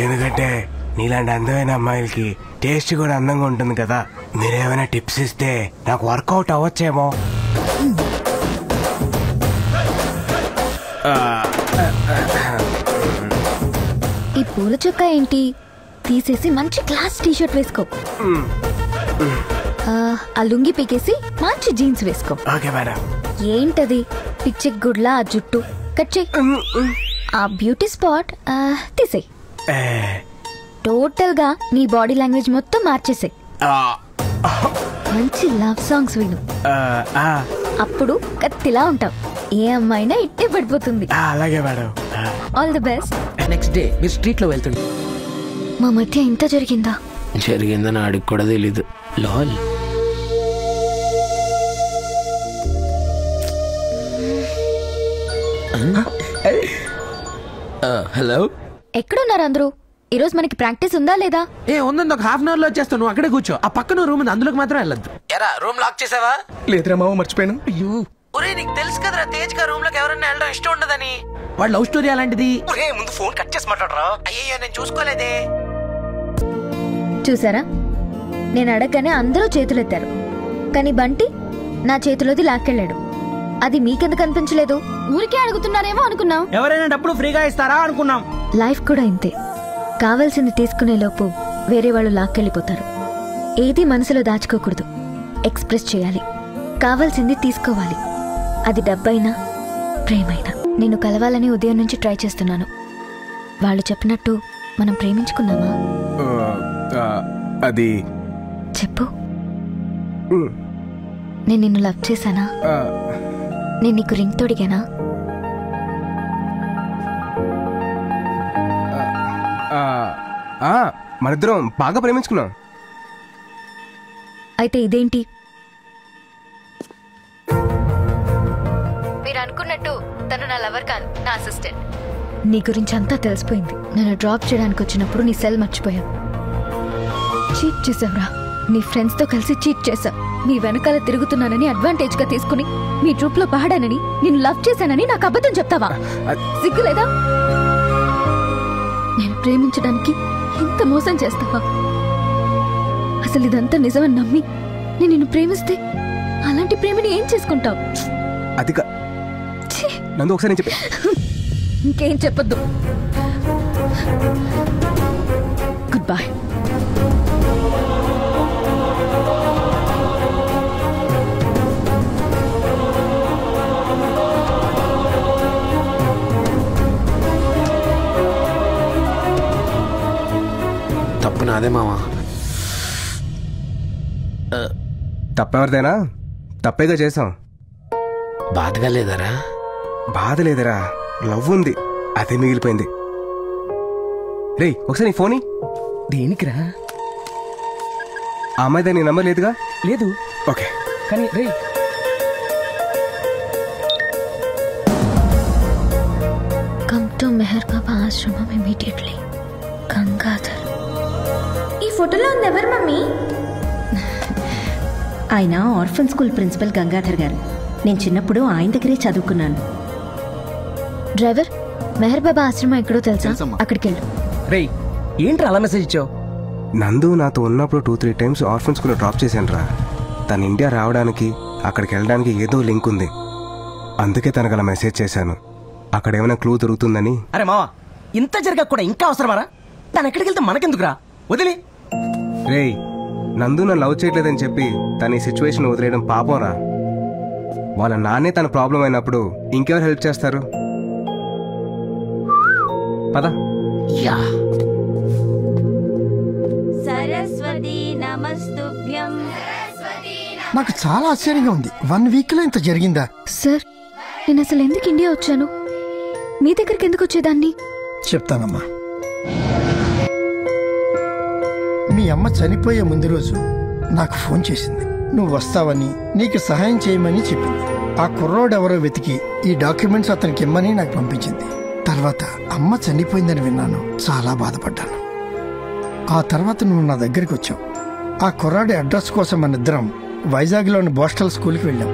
Speaker 3: ఎందుకంటే నీలాంటి అందమైన అమ్మాయిలకి టేస్ట్ కూడా అందంగా ఉంటుంది కదా. మీరేమైనా టిప్స్ ఇస్తే నాకు వర్కౌట్ అవ్వచ్చేమో.
Speaker 4: ఈ పూల చొక్కా ఏంటి? తీసేసి మంచి క్లాస్ టీషర్ట్ వేసుకో. ఆ లుంగి పీకేసి మంచి జీన్స్ వేసుకో.
Speaker 3: Okay madam.
Speaker 4: ఏంటది పిచ్చి గుడ్లా ఆ జుట్టు కట్ చెయ్. ఆ బ్యూటీ స్పాట్ తీసేయ్. టోటల్ గా నీ బాడీ లాంగ్వేజ్ మొత్తం మార్చేసాయి. మంచి లవ్ సాంగ్స్ విను, అప్పుడు కత్తిలా ఉంటావు. ఏ అమ్మాయినా ఇట్టే పడిపోతుంది.
Speaker 3: అలాగే madam.
Speaker 4: All the best.
Speaker 14: Next day మీరు స్ట్రీట్ లో వెళ్తుండే
Speaker 4: మా మధ్య ఇంత
Speaker 14: జరిగిందని ఆడికి కూడా తెలీదు. లాల్. హలో,
Speaker 4: ఎక్కడున్నారు అందరూ? ఈరోజు మనకి ప్రాక్టీస్ ఉందా లేదా?
Speaker 14: ఉందండి, ఒక హాఫ్ అన్ అవర్ లో వచ్చేస్తాను. నువ్వు అక్కడే కూర్చో. ఆ పక్కన రూమ్ ఉంది, అందులోకి మాత్రం వెళ్ళొద్దు. ఎరా, రూమ్ లాక్ చేసావా?
Speaker 9: లేదురా మామ, మర్చిపోయాను. అయ్యో,
Speaker 14: ఒరే నీకు తెలుసు కదరా తేజ్ గా రూమ్ లోకి ఎవరైనా వెళ్ళడం ఇష్టం ఉండదని. వాడు లవ్ స్టోరీ అలాంటిది.
Speaker 15: ముందు ఫోన్ కట్ చేసి మాట్లాడరా.
Speaker 14: అయ్యో, నేను చూసుకోలేదే.
Speaker 4: చూసారా, నేను అడగగానే అందరూ చేతులెత్తారు, కానీ బంటి నా చేతిలోది లాక్కెళ్ళాడు. అది మీకెందుకు అనిపించలేదు? ఊరికే అడుగుతున్నారేమో అనుకున్నాం.
Speaker 15: ఎవరైనా డబ్బులు ఫ్రీగా ఇస్తారా అనుకున్నాం.
Speaker 4: లైఫ్ కూడా ఇంతే. కావాల్సింది తీసుకునే లోపు వేరే వాళ్ళు లాక్కెళ్ళిపోతారు. ఏది మనసులో దాచుకోకూడదు, ఎక్స్ప్రెస్ చేయాలి. కావాల్సింది తీసుకోవాలి. అది డబ్బైనా ప్రేమైనా. నిన్ను కలవాలని ఉదయం నుంచి ట్రై చేస్తున్నాను. వాళ్ళు చెప్పినట్టు మనం ప్రేమించుకున్నామా?
Speaker 3: అది
Speaker 4: చెప్పు. నేను నిన్ను లవ్ చేశానా? నేను నీకు రింగ్ తోడిగానా?
Speaker 3: మనిద్దరం బాగా ప్రేమించుకున్నాం.
Speaker 4: అయితే ఇదేంటి? మీరు అనుకున్నట్టు తను నా లవర్ కాదు, నా అసిస్టెంట్. నీ గురించి అంతా తెలిసిపోయింది. నన్ను డ్రాప్ చేయడానికి వచ్చినప్పుడు నీ సెల్ మర్చిపోయావు. చీట్ చేసావురా. నీ ఫ్రెండ్స్ తో కలిసి చీట్ చేశావు. నీ వెనకాల తిరుగుతున్నానని అడ్వాంటేజ్ గా తీసుకుని మీ ట్రూప్ లో పాడానని, నేను లవ్ చేశానని నాకు అబద్ధం చెప్తావా? సిగ్గులేదా? నేను ప్రేమించడానికి ఇంత మోసం చేస్తావా? అసలు ఇదంతా నిజమని నమ్మి నేను నిన్ను ప్రేమిస్తే అలాంటి ప్రేమని ఏం చేసుకుంటావు?
Speaker 3: నందు ఒకసారి నేను చెప్పి
Speaker 20: ఇంకేం చెప్పొద్దు. Good bye.
Speaker 14: తప్పు నాదే మావా.
Speaker 3: తప్పెవరిదేనా? తప్పేగా చేసాం.
Speaker 14: బాధగా లేదరా?
Speaker 3: బాధ లేదరా, లవ్ ఉంది, అదే మిగిలిపోయింది. రేయ్ ఒకసారి నీ ఫోన్.
Speaker 9: దేనికిరా?
Speaker 3: ఆ అమ్మాయిదా నీ నంబర్ లేదుగా?
Speaker 9: లేదు.
Speaker 3: ఓకే.
Speaker 9: కానీ రే
Speaker 4: కమ్ టు మెహర్ బాబా ఆశ్రమం ఇమీడియట్లీ. గంగాధర్.
Speaker 7: ఈ ఫోటోలో ఉంది ఎవరు మమ్మీ?
Speaker 20: ఆయన ఆర్ఫన్ స్కూల్ ప్రిన్సిపల్ గంగాధర్ గారు. నేను చిన్నప్పుడు ఆయన దగ్గరే చదువుకున్నాను.
Speaker 4: డ్రైవర్, మెహర్ బాబా ఆశ్రమం ఎక్కడో తెలుసా? అక్కడికి వెళ్ళు.
Speaker 9: రేయ్ ఏంట్రా అలా మెసేజ్ ఇచ్చావు?
Speaker 3: నందు నాతో ఉన్నప్పుడు 2-3 టైమ్స్ ఆర్ఫన్ స్కూల్లో డ్రాప్ చేశాను రా. తను ఇండియా రావడానికి అక్కడికి వెళ్ళడానికి ఏదో లింక్ ఉంది, అందుకే తనకు అలా మెసేజ్ చేశాను. అక్కడ ఏమైనా క్లూ దొరుకుతుందని.
Speaker 15: అరే మావా, ఇంత జరగక కూడా ఇంకా అవసరమారా? తను ఎక్కడికి వెళ్తే మనకెందుకురా, వదిలి.
Speaker 3: రేయ్ నందు నన్ను లవ్ చేయట్లేదని చెప్పి తన ఈ సిచ్యువేషన్ వదిలేయడం పాపం రా. వాళ్ళ నాన్నే తన ప్రాబ్లం అయినప్పుడు ఇంకెవరు హెల్ప్ చేస్తారు? పద.
Speaker 7: సరస్వతి నమస్తుభ్యం.
Speaker 17: నాకు చాలా ఆశ్చర్యంగా ఉంది. 1 వీక్ లో ఇంత జరిగిందా?
Speaker 4: సార్, నేను అసలు ఎందుకు ఇండియా వచ్చాను? మీ దగ్గరికి ఎందుకు వచ్చేదాన్ని?
Speaker 17: చెప్తానమ్మా. మీ అమ్మ చనిపోయే ముందు రోజు నాకు ఫోన్ చేసింది. నువ్వు వస్తావని, నీకు సహాయం చేయమని చెప్పింది. ఆ కుర్రోడు ఎవరో వెతికి ఈ డాక్యుమెంట్స్ అతనికి ఇమ్మని నాకు పంపించింది. తర్వాత అమ్మ చనిపోయిందని విన్నాను, చాలా బాధపడ్డాను. ఆ తర్వాత నువ్వు నా దగ్గరికి వచ్చావు. ఆ కుర్రాడి అడ్రస్ కోసం మనిద్దరం వైజాగ్లోని బోస్టల్ స్కూల్కి వెళ్ళాం.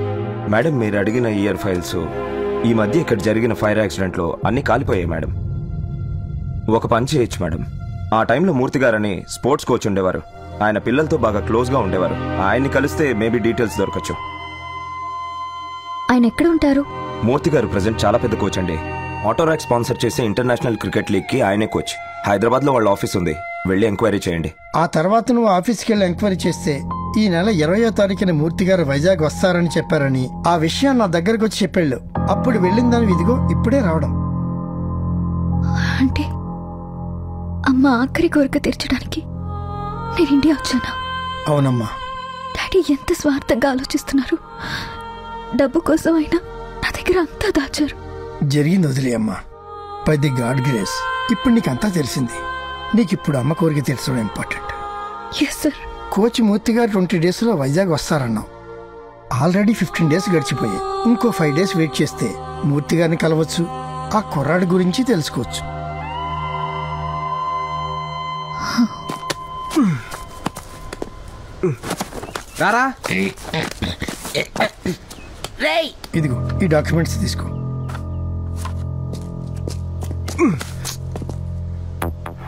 Speaker 21: మేడం, మీరు అడిగిన ఇయర్ ఫైల్స్ ఈ మధ్య ఇక్కడ జరిగిన ఫైర్ యాక్సిడెంట్లో అన్ని కాలిపోయాయి మేడం. ఒక పని చేయొచ్చు మేడం, ఆ టైంలో మూర్తి గారని స్పోర్ట్స్ కోచ్ ఉండేవారు. ఆయన పిల్లలతో బాగా క్లోజ్గా ఉండేవారు. ఆయన్ని కలిస్తే మేబీ డీటెయిల్స్ దొరకచ్చు.
Speaker 4: ఆయన ఎక్కడ ఉంటారు?
Speaker 21: మూర్తి గారు ప్రెసెంట్ చాలా పెద్ద కోచ్ అండి. ఆటోరాక్ స్పాన్సర్ చేసే ఇంటర్నేషనల్ క్రికెట్ లీగ్కి ఆయనే కోచ్. హైదరాబాద్లో వాళ్ళ ఆఫీస్ ఉంది, వెళ్ళి ఎంక్వైరీ చేయండి.
Speaker 17: ఆ తర్వాత నువ్వు ఆఫీస్కి వెళ్ళి ఎంక్వైరీ చేస్తే ఈ నెల 20వ తారీఖున మూర్తి గారు వైజాగ్ వస్తారని చెప్పారని ఆ విషయం నా దగ్గరకు వచ్చి చెప్పాళ్ళు. అప్పుడు వెళ్ళిందని ఇదిగో ఇప్పుడే రావడం.
Speaker 4: అంటే అమ్మ ఆఖరి కోరిక తీర్చడానికి నేను ఇండియా వచ్చానా?
Speaker 17: అవునమ్మా.
Speaker 4: డాడీ ఎంత స్వార్థంగా ఆలోచిస్తున్నారు. డబ్బు కోసం అయినా నా దగ్గర అంతా దాచారు.
Speaker 17: జరిగింది వదిలే అమ్మా. బై ది గాడ్ గ్రేస్ ఇప్పుడు నీకంతా తెలిసింది. నీకిప్పుడు అమ్మ కోరిక తీర్చడం important.
Speaker 4: Yes sir.
Speaker 17: Coach Murthy garu 20 డేస్లో వైజాగ్ వస్తారన్నావు. ఆల్రెడీ 15 డేస్ గడిచిపోయాయి. ఇంకో 5 డేస్ వెయిట్ చేస్తే మూర్తి గారిని కలవచ్చు, ఆ కుర్రాడి గురించి తెలుసుకోవచ్చు.
Speaker 3: రారా.
Speaker 17: ఇదిగో ఈ డాక్యుమెంట్స్ తీసుకో.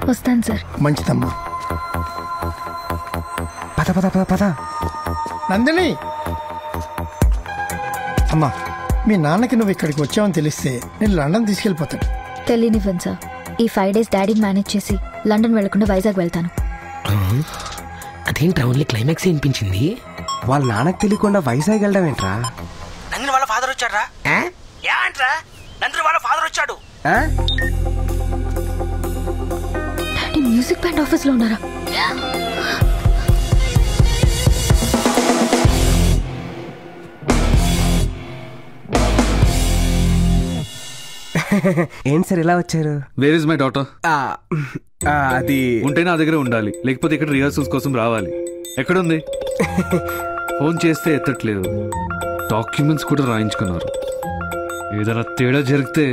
Speaker 4: వస్తాను సార్.
Speaker 17: మంచిదమ్మా.
Speaker 3: పద పద పద పద.
Speaker 17: నందిని, అమ్మా మీ నాన్నకి నువ్వు ఇక్కడికి వచ్చావని తెలిస్తే నేను లండన్ తీసుకెళ్ళిపోతాడు.
Speaker 4: తెలియనివ్వండి సార్. ఈ 5 డేస్ డాడీని మేనేజ్ చేసి లండన్ వెళ్లకుండా వైజాగ్ వెళ్తాను.
Speaker 14: అదేంట్రా ఓన్లీ క్లైమాక్స్ అనిపించింది?
Speaker 3: వాళ్ళ నాన్నకు తెలియకుండా వైజాగ్ వెళ్ళడం ఏంట్రా?
Speaker 15: నందిని వాళ్ళ ఫాదర్ వచ్చాడ్రా. ఏంట్రా నందిని వాళ్ళ ఫాదర్ వచ్చాడు.
Speaker 4: డాడీ మ్యూజిక్ బ్యాండ్ ఆఫీస్ లో ఉన్నారా?
Speaker 3: ఏంటి సార్ ఇలా వచ్చారు?
Speaker 2: Where is my daughter?
Speaker 3: అది
Speaker 2: ఉంటే నా దగ్గర ఉండాలి, లేకపోతే ఇక్కడ రిహర్సల్స్ కోసం రావాలి. ఎక్కడుంది? ఫోన్ చేస్తే ఎత్తట్లేదు, డాక్యుమెంట్స్ కూడా రాయించుకున్నారు. ఏదైనా తేడా జరిగితే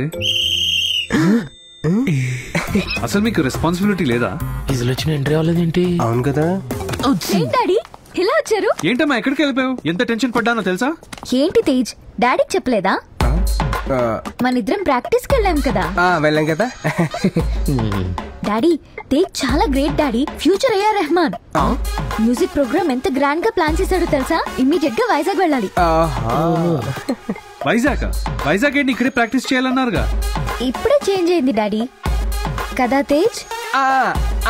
Speaker 2: అసలు మీకు రెస్పాన్సిబిలిటీ లేదా?
Speaker 14: ఫీజులు వచ్చిన ఎంట్రీ అవ్వలేదేంటి?
Speaker 3: అవును కదా.
Speaker 4: డాడీ ఇలా వచ్చారు?
Speaker 2: ఏంటమ్మా ఎక్కడికి వెళ్ళిపోయావు? ఎంత టెన్షన్ పడ్డానో తెలుసా?
Speaker 4: ఏంటి తేజ్, డాడీకి చెప్పలేదా? మన ఇద్దరం ప్రాక్టీస్కి వెళ్ళాం కదా.
Speaker 3: వెళ్ళాం కదా.
Speaker 4: డాడీ తేజ్ చాలా great daddy. Future AR Rahman. Music programme ఎంత గ్రాండ్ గా ప్లాన్ చేశాడో తెలుసా? ఇమ్మీడియట్ గా వైజాగ్ వెళ్ళాలి.
Speaker 2: వైజాగ్ ఏంటి ఇక్కడే ప్రాక్టీస్ చేయాలన్నారుగా.
Speaker 4: ఇప్పుడే చేంజ్ అయింది డాడీ కదా తేజ్.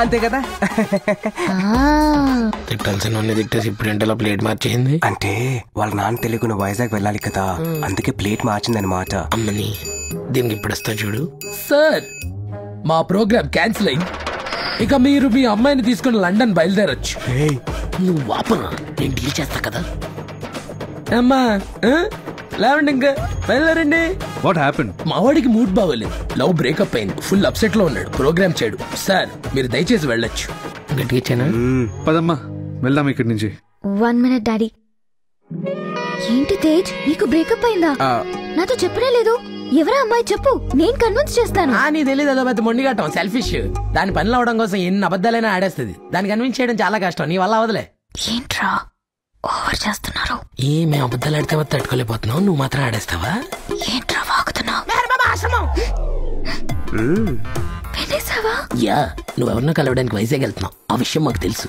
Speaker 3: అంతే కదా.
Speaker 14: తిట్టాల్సిన తిట్టేసి ఇప్పుడు ఎంటలో ప్లేట్ మార్చేసింది.
Speaker 3: అంటే వాళ్ళ నాన్న తెలియకుండా వైజాగ్ వెళ్ళాలి కదా, అందుకే ప్లేట్ మార్చిందని మాట.
Speaker 14: అమ్మని దీనికి ఇప్పుడు వస్తా చూడు.
Speaker 9: సార్ మా ప్రోగ్రామ్ క్యాన్సిల్ అయింది, ఇక మీరు మీ అమ్మాయిని తీసుకుని లండన్ బయలుదేరొచ్చు.
Speaker 14: నువ్వు వాపనా, నేను డీల్ చేస్తా కదా.
Speaker 9: అమ్మా లేవండి, ఇంకా బయలుదేరండి.
Speaker 2: What happen?
Speaker 9: మా వాడికి మూడ్ బాగోలేదు, లవ్ బ్రేకప్ అయింది, ఫుల్ అప్సెట్ లో ఉన్నాడు, ప్రోగ్రామ్ చేయడు. సార్ మీరు దయచేసి వెళ్ళొచ్చు.
Speaker 14: గట్టిగా
Speaker 2: పదమ్మా వెళ్దాం ఇక్కడి నుంచి.
Speaker 4: 1 minute డాడీ. ఏంటి తేజ్ నీకు బ్రేకప్ అయిందా? నాతో చెప్పనే లేదు. ఎవరా అమ్మాయి చెప్పు, నేను కన్విన్స్ చేస్తాను.
Speaker 9: నీ తెలియదు, అదో పెద్ద మొండిగట్టం, సెల్ఫిష్. దాని పనిలో అవడం కోసం ఎన్ని అబద్ధాలైనా ఆడేస్తుంది. దాన్ని కన్విన్స్ చేయడం చాలా కష్టం, నీ వల్ల అవదలే.
Speaker 4: ఏంట్రా ఓవర్ చేస్తున్నారు?
Speaker 14: మేము అబద్ధాలు ఆడితే తట్టుకోలేకపోతున్నావు, నువ్వు మాత్రం ఆడేస్తావా?
Speaker 4: ఏంట్రా వాగుతున్నావు?
Speaker 14: యా, నువ్వెవరినో కలవడానికి వైజాగ్ వెళ్తున్నావు, ఆ విషయం మాకు తెలుసు.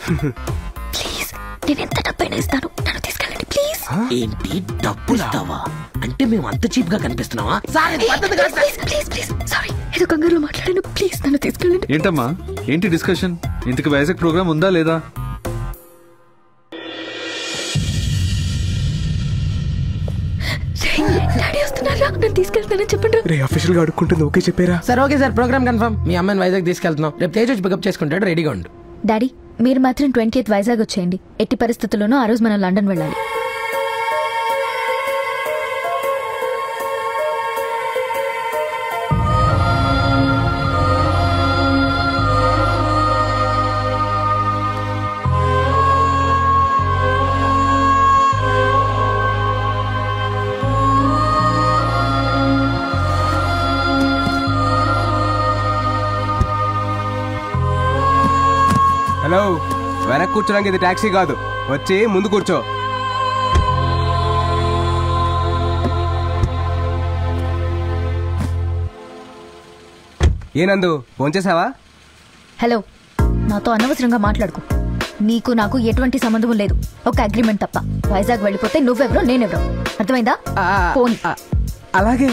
Speaker 4: ప్లీజ్ నేను ఎంత డబ్బైనా ఇస్తాను, నన్ను తీసుకెళ్ళండి ప్లీజ్.
Speaker 14: ఏంటి డబ్బు ఇస్తావా? అంటే మేము అంత చీప్ గా కనిపిస్తున్నావా?
Speaker 4: సారీ ఏదో కంగారులో మాట్లాడాను, ప్లీజ్ నన్ను తీసుకెళ్ళండి.
Speaker 2: ఏంటమ్మా ఏంటి డిస్కషన్? ఇంతకు వైజాగ్ ప్రోగ్రామ్ ఉందా లేదా?
Speaker 4: డాడీ వస్తున్నారా, నన్ను తీసుకెళ్తానని చెప్పండి.
Speaker 3: రే ఆఫీషియల్ గా అడుక్కుంటుంది, ఓకే చెప్పారా?
Speaker 9: Sir okay sir, program confirm. మీ అమ్మాయిని వైజాగ్ తీసుకెళ్తున్నాం, రేపు తేజ్ వచ్చి పికప్ చేసుకుంటాడు, రెడీగా ఉండు.
Speaker 4: డాడీ మీరు మాత్రం 20th వైజాగ్ వచ్చేయండి. ఎట్టి పరిస్థితుల్లోనూ ఆ రోజు మనం లండన్ వెళ్ళాలి.
Speaker 3: హలో, వెనక్కి కూర్చోడానికి ఇది టాక్సీ కాదు, వచ్చి ముందు కూర్చో. ఏనందు ఫోన్ చేసావా?
Speaker 4: హలో, నాతో అనవసరంగా మాట్లాడుకో. నీకు నాకు ఎటువంటి సంబంధం లేదు, ఒక అగ్రిమెంట్ తప్ప. వైజాగ్ వెళ్ళిపోతే నువ్వెవరో నేనెవరో, అర్థమైందా? ఫోన్.
Speaker 3: అలాగే.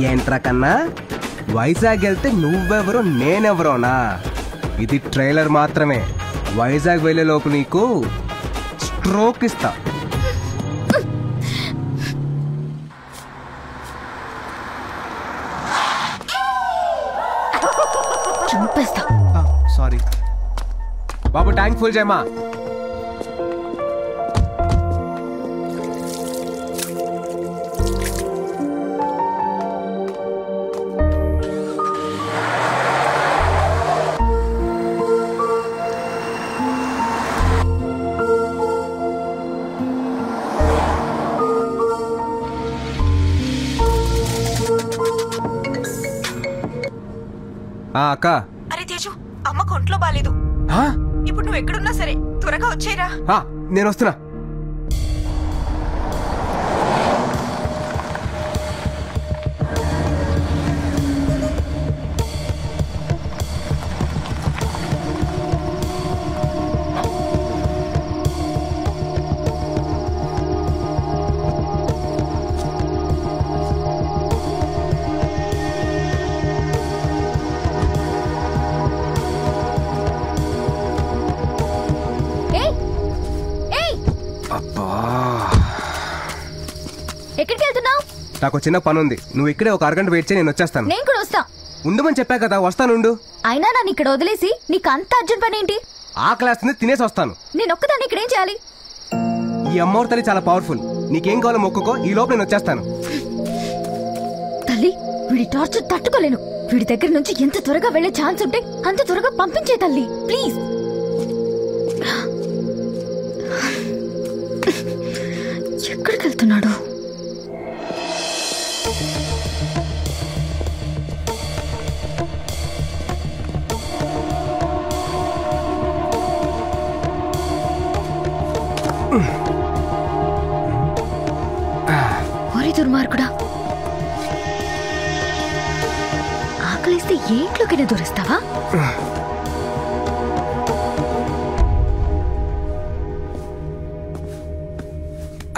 Speaker 3: ఏంట్రా కన్నా, వైజాగ్ వెళ్తే నువ్వెవరో నేనెవరోనా? ఇది ట్రైలర్ మాత్రమే. వైజాగ్ వెళ్లే లోపు నీకు స్ట్రోక్ ఇస్తా.
Speaker 4: చంపేస్తా.
Speaker 3: సారీ బాబు, ట్యాంక్ ఫుల్ చేయమా. అక్క.
Speaker 5: అరే తేజు, అమ్మకు ఒంట్లో బాలేదు. ఇప్పుడు నువ్వు ఎక్కడున్నా సరే త్వరగా వచ్చేరా.
Speaker 3: నేను వస్తున్నా.
Speaker 4: ఎక్కడికి వెళ్తున్నావు?
Speaker 3: నాకు చిన్న పని ఉంది, నువ్వు ఇక్కడే ఒక అరగంట వెయిట్ చేయి, నేను వచ్చేస్తాను.
Speaker 4: నేను కూడా వస్తా.
Speaker 3: ఉండమని చెప్పా కదా, వస్తానుండు.
Speaker 4: అయినా నన్ను ఇక్కడ వదిలేసి నీకు అంత అర్జెంట్ పని ఏంటి?
Speaker 3: ఆ క్లాస్ తినేసి వస్తాను.
Speaker 4: నేను ఒక్కదాన్ని ఇక్కడేం చేయాలి?
Speaker 3: ఈ అమ్మవారి తల్లి చాలా పవర్ఫుల్, నీకేం కావాలో మొక్కుకో, ఈ లోపు నేను వచ్చేస్తాను.
Speaker 4: తల్లి, వీడి టార్చర్ తట్టుకోలేను. వీడి దగ్గర నుంచి ఎంత త్వరగా వెళ్లే ఛాన్స్ ఉంటే అంత త్వరగా పంపించే తల్లి, ప్లీజ్. ఎక్కడికి వెళ్తున్నాడు? ఒరే దుర్మార్గుడా, ఆకలిస్తే ఏ ఇంట్లోకైనా దూరిస్తావా?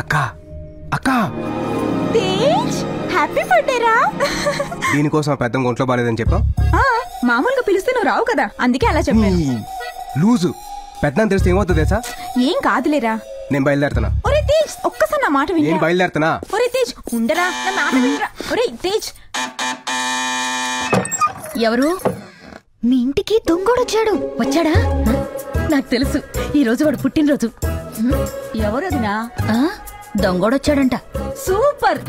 Speaker 3: అక్కా అక్కా,
Speaker 5: హ్యాపీ బర్త్డే రా.
Speaker 3: దీనికోసం పెద్ద ఒంట్లో బాలేదని చెప్పా.
Speaker 5: మామూలుగా పిలిస్తే నువ్వు రావు కదా, అందుకే అలా చెప్పాను.
Speaker 3: లూజు పెద్ద తెలిస్తే ఏమవుతుంది తెలుసా?
Speaker 5: ఏం కాదులేరా.
Speaker 3: నేను బయలుదేరుతున్నా.
Speaker 5: ఒరే తేజ్, ఒక్కసారి నా మాట వినరా.
Speaker 3: నేను బయలుదేరుతున్నా.
Speaker 5: ఒరే తేజ్ ఉండరా, నా మాట వినరా. ఒరే తేజ్.
Speaker 4: ఎవరు? మీ ఇంటికి దొంగోడొచ్చాడు. వచ్చాడా? నాకు తెలుసు, ఈ రోజు వాడు పుట్టినరోజు.
Speaker 20: ఎవరదినా?
Speaker 4: దొంగోడొచ్చాడంట.
Speaker 20: సూపర్.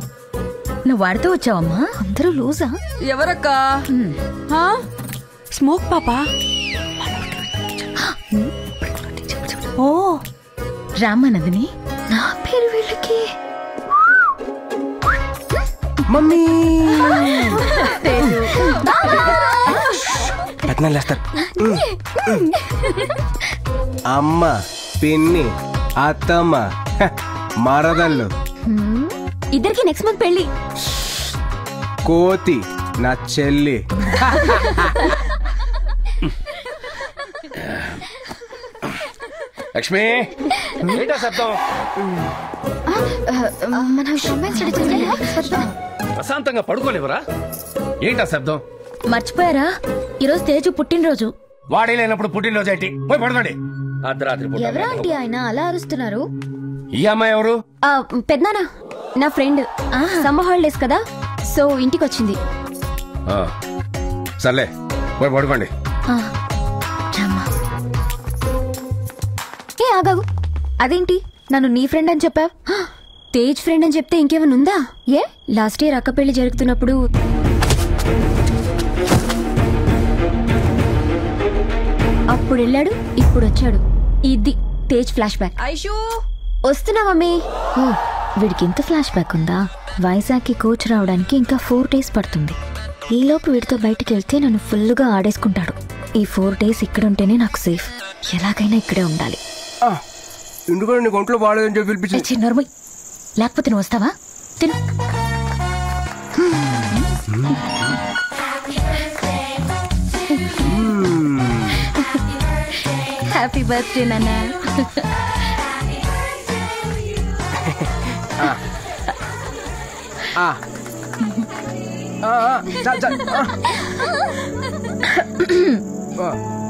Speaker 4: నువ్వు వాడితో వచ్చావమ్మా? అందరూ లూజా?
Speaker 10: ఎవరక్క? స్మోక్ పాపా.
Speaker 4: ఓ రామానందిని, నా పేరు వీళ్ళకి.
Speaker 3: మమ్మీ లేస్తారు. అమ్మ, పిన్ని, అత్తమ్మ, మరదళ్ళు.
Speaker 4: ఇద్దరికి నెక్స్ట్ మంత్ పెళ్లి.
Speaker 3: కోతి నా చెల్లి.
Speaker 6: లక్ష్మి, ఏంటా శబ్దం? ప్రశాంతంగా పడుకోలేవరా? ఏంటా శబ్దం?
Speaker 4: మర్చిపోయారా, ఈరోజు తేజు పుట్టినరోజు.
Speaker 6: వాడే లేనప్పుడు పుట్టినరోజు ఏంటి? పోయి పడుకోండి. అర్ధరాత్రి పూట.
Speaker 4: ఎవరా ఆంటీ ఆయన అలా అరుస్తున్నారు?
Speaker 6: ఈ అమ్మాయి ఎవరు?
Speaker 4: పెద్దనానా, నా ఫ్రెండ్. సమ్మర్ హాలిడేస్ కదా, సో ఇంటికి వచ్చింది.
Speaker 6: సర్లే, పోయి పడుకోండి.
Speaker 4: ఏ ఆగాగు, అదేంటి నన్ను నీ ఫ్రెండ్ అని చెప్పావు? తేజ్ ఫ్రెండ్ అని చెప్తే ఇంకేమైనా ఉందా? ఏ లాస్ట్ ఇయర్ అక్క పెళ్లి జరుగుతున్నప్పుడు అప్పుడు వెళ్ళాడు, ఇప్పుడు వచ్చాడు. ఇది తేజ్ ఫ్లాష్ బ్యాక్.
Speaker 10: ఐషు
Speaker 4: వస్తున్నా మమ్మీ. వీడికి ఇంత ఫ్లాష్ బ్యాక్ ఉందా? వైజాగ్ కి కోచ్ రావడానికి ఇంకా 4 days పడుతుంది. ఈలోపు వీడితో బయటికి వెళ్తే నన్ను ఫుల్గా ఆడేసుకుంటాడు. ఈ 4 days ఇక్కడ ఉంటేనే నాకు సేఫ్. ఎలాగైనా ఇక్కడే ఉండాలి.
Speaker 3: ఎందుకంటే నీకు ఒంట్లో బాగాలేదని చెప్పి పిలిపించి.
Speaker 4: నర్మయ్, లేకపోతే నువ్వు వస్తావా? తిను. హ్యాపీ బర్త్డే నాన్న.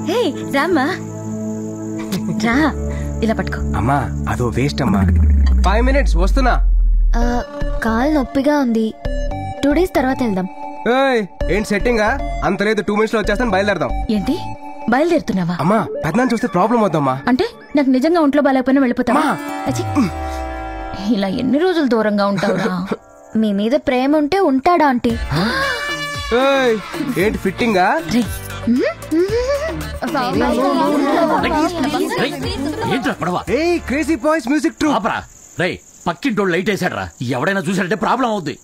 Speaker 4: హే రామ్మా, రా, ఇలా పట్టుకో.
Speaker 3: అమ్మా అదో వేస్ట్ అమ్మా. 5 minutes వస్తున్నా.
Speaker 4: కాలు నొప్పిగా ఉంది, 2 days తర్వాత వెళ్దాం.
Speaker 3: ఏంటి సెట్టింగా? అంత లేదు, 2 minutes లో వచ్చేస్తాను, బయలుదేరదాం.
Speaker 4: ఏంటి బయలుదేరుతున్నావా?
Speaker 3: అమ్మా పెద్దనాన్ని చూస్తే ప్రాబ్లం అవుతామ్మా.
Speaker 4: అంటే నాకు నిజంగా ఒంట్లో బాగాలేకపోయినా వెళ్ళిపోతావా? ఇలా ఎన్ని రోజులు దూరంగా ఉంటావురా? మీ మీద ప్రేమ ఉంటే ఉంటాడా ఆంటీ?
Speaker 3: ఏంటి ఫిట్టింగా? Crazy boys music troupe.
Speaker 22: పక్కింటోళ్ళు లైట్ వేసాడరా, ఎవడైనా చూసాడంటే ప్రాబ్లం అవుద్ది.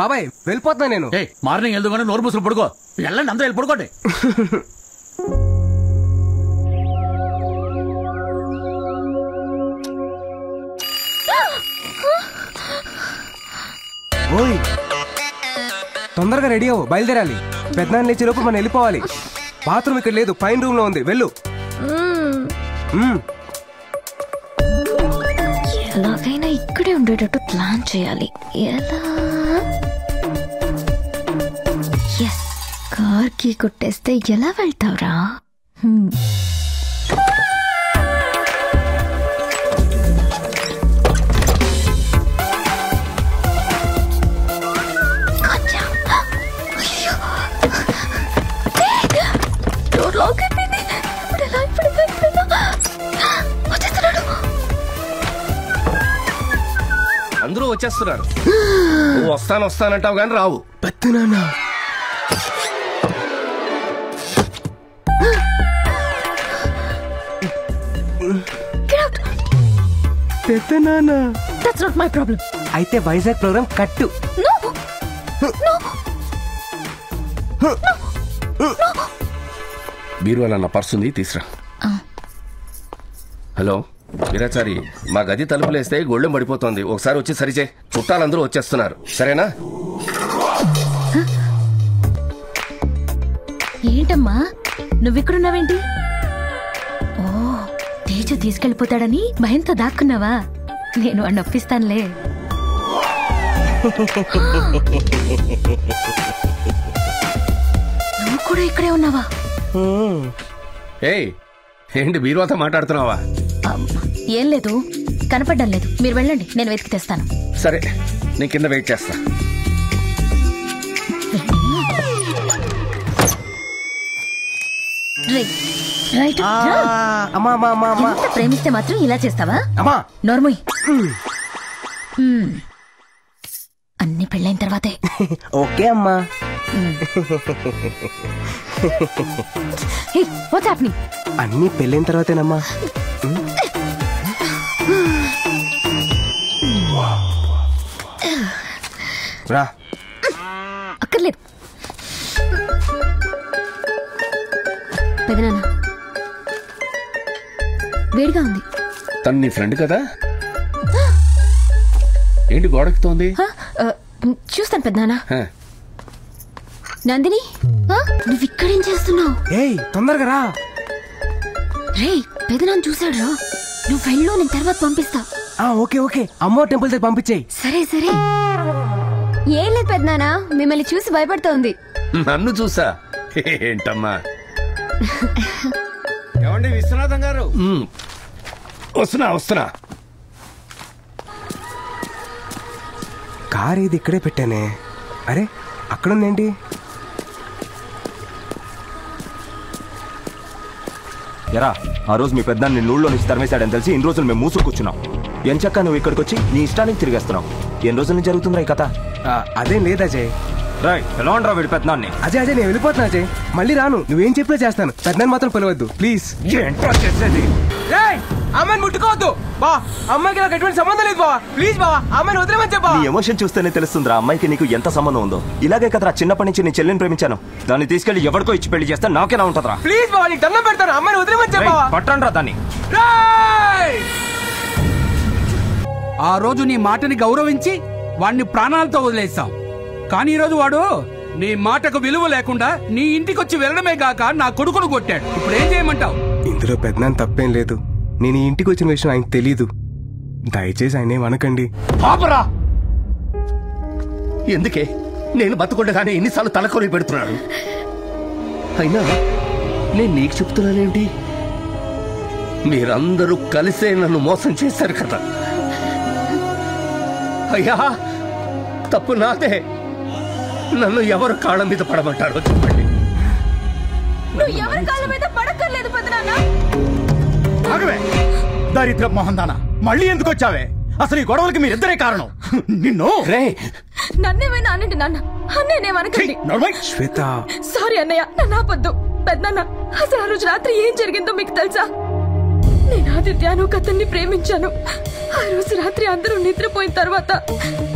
Speaker 3: బాబాయ్ వెళ్ళిపోతున్నా నేను.
Speaker 22: మార్నింగ్ వెళ్దాం, నోరు మూసులు పడుకో. వెళ్ళండి, అందరూ వెళ్ళి పడుకోండి.
Speaker 3: ఓయ్ తొందరగా రెడీ అవ్వు, బయలుదేరాలి. పెద్దనాన్న లేచే లోపు మనం వెళ్ళిపోవాలి. బాత్రూమ్ ఇక్కడ లేదు, పైన రూమ్ లో ఉంది, వెళ్ళు.
Speaker 4: ఎలాగైనా ఇక్కడే ఉండేటట్టు ప్లాన్ చేయాలి. ఎలా? కార్ కి కొట్టేస్తే ఎలా వెళ్తావురా?
Speaker 6: అందరూ వచ్చేస్తున్నారు. నువ్వు వస్తానంటావు కానీ రావు.
Speaker 3: పెద్దనాన్న పెద్దనాన్న.
Speaker 4: That's not my problem.
Speaker 3: అయితే వైజాగ్ ప్రోగ్రామ్ కట్టు.
Speaker 6: బీరువాల నా పర్స్ ఉంది, తీసురా. హలో వీరాచారి, మా గది తలుపులేస్తే గొళ్ళెం పడిపోతుంది. ఒకసారి వచ్చి సరిచే. చుట్టాలందరూ వచ్చేస్తున్నారు. సరేనా?
Speaker 20: ఏంటమ్మా నువ్విక్కడున్నావేంటి? ఓ, తేజు తీసుకెళ్ళిపోతాడని భయంతో దాక్కున్నావా? నేను వాడిని ఒప్పిస్తానులే. నువ్వు కూడా ఇక్కడే ఉన్నావా?
Speaker 6: ఏయ్, ఏంటి బీరువాతో మాట్లాడుతున్నావా?
Speaker 20: ఏం లేదు, కనపడ్డం లేదు. మీరు వెళ్ళండి, నేను వెతికి తెస్తాను.
Speaker 6: సరే, నేను కింద వెయిట్ చేస్తా.
Speaker 20: ఎంత ప్రేమిస్తే మాత్రం ఇలా చేస్తావా? నోర్మోయ్, అన్ని పెళ్ళైన తర్వాతే.
Speaker 3: ఓకే అమ్మా.
Speaker 20: What's happening?
Speaker 3: అన్ని పెళ్ళైన తర్వాతేనమ్మా. రా.
Speaker 4: అక్కర్లేదు. పెదనాన్న, వేడిగా ఉంది.
Speaker 6: తను నీ ఫ్రెండ్ కదా? ఏంటి గోడెక్కుతోంది?
Speaker 4: చూస్తాను పెదనాన్న. నందిని, నువ్వు ఇక్కడేం చేస్తున్నావు?
Speaker 3: ఏయ్, తొందరగా రా.
Speaker 4: రే, పెదనాన్న చూసాడు రా. నువ్వు వెళ్ళు, నేను తర్వాత పంపిస్తా.
Speaker 3: ఓకే ఓకే, అమ్మో టెంపుల్ దగ్గర పంపించేయి.
Speaker 4: సరే సరే. ఏం లేదు పెదనాన్న, మిమ్మల్ని చూసి భయపడుతోంది.
Speaker 6: నన్ను చూసా? ఏంటమ్మా?
Speaker 12: ఏమండి విశ్వనాథం గారు?
Speaker 6: వస్తున్నా.
Speaker 3: కారు ఇది ఇక్కడే పెట్టానే. అరే, అక్కడుందేంటి?
Speaker 21: ఎరా, ఆ రోజు మీ పెద్ద నిన్ను ఊళ్ళో నుంచి తరిమేశాడని తెలిసి ఇన్ని రోజులు మేము మూసు కూర్చున్నాం. ఎంచక్క నువ్వు ఇక్కడికి వచ్చి నీ ఇష్టానికి తిరిగేస్తున్నావు. ఎన్ని రోజుల నుంచి జరుగుతుందిరా ఈ కథ?
Speaker 3: అదేం లేదు అజయ్.
Speaker 21: రాయ్, ఎలా ఉండరా వీడి పెద్దనాన్ని?
Speaker 3: అజయ్ నేను వెళ్ళిపోతున్నా అజయ్. మళ్ళీ రాను. నువ్వేం చెప్పినా చేస్తాను. పెద్దనాన్ని మాత్రం పిలవద్దు ప్లీజ్.
Speaker 6: ఏంట్రా చేసేది?
Speaker 3: అమ్మాయిని ముట్టుకోవద్దు బా. అమ్మాయికి నాకు ఎటువంటి సంబంధం లేదు బావా. ప్లీజ్ బావా, అమ్మాయిని వదిలేమని చెప్పా.
Speaker 21: నీ ఎమోషన్ చూస్తేనే తెలుస్తుందిరా అమ్మాయికి నీకు ఎంత సంబంధం ఉందో. ఇలాగే కదరా చిన్నప్పటి నుంచి నీ చెల్లిని ప్రేమించాను. దాన్ని తీసుకెళ్లి ఎవరికో ఇచ్చి పెళ్లి చేస్తే నాకేలా ఉంటుందిరా?
Speaker 3: ప్లీజ్ బావా, నీకు దండం పెడతాను. అమ్మాయిని వదిలేమని చెప్పా.
Speaker 21: పట్టండి రా దాన్ని.
Speaker 8: ఆ రోజు నీ మాటని గౌరవించి వాడిని ప్రాణాలతో వదిలేస్తాం. కానీ ఈ రోజు వాడు నీ మాటకు విలువ లేకుండా నీ ఇంటికొచ్చి వెళ్ళడమే గాక నా కొడుకును కొట్టాడు. ఇప్పుడు ఏం చేయమంటావు?
Speaker 3: ఇందులో పెద్దనాన్న తప్పేం లేదు. నేను ఈ ఇంటికి వచ్చిన విషయం ఆయనకు తెలీదు. దయచేసి ఆయన ఏమనకండి.
Speaker 6: పాపరా, ఎందుకే నేను బతుకుండగానే ఎన్నిసార్లు తలకొని పెడుతున్నాడు? అయినా నేను నీకు చెప్తున్నానేంటి? మీరందరూ కలిసే నన్ను మోసం చేశారు కదా. అయ్యా, తప్పు నాదే. నన్ను ఎవరు కాళ్ళ మీద పడమంటారో చెప్పండి.
Speaker 20: నువ్వు ఎవరి కాళ్ళ మీద పడక్కర్లేదు పెదనాన్న.
Speaker 12: దరిద్ర మోహందానా, మళ్ళీ ఎందుకు వచ్చావే? అసలు ఈ గొడవలకి మీరిద్దరే కారణం. నిన్ను
Speaker 20: నన్నేమైనా అనండి నాన్న, అన్నేమనకండి.
Speaker 3: శ్వేత,
Speaker 20: సారీ అన్నయ్య, నన్ను ఆపొద్దు. పెద్దనాన్న, అసలు ఆ రోజు రాత్రి ఏం జరిగిందో మీకు తెలుసా? నేను ఆదిత్యను కథన్ని ప్రేమించాను. ఆ రోజు రాత్రి అందరూ నిద్రపోయిన తర్వాత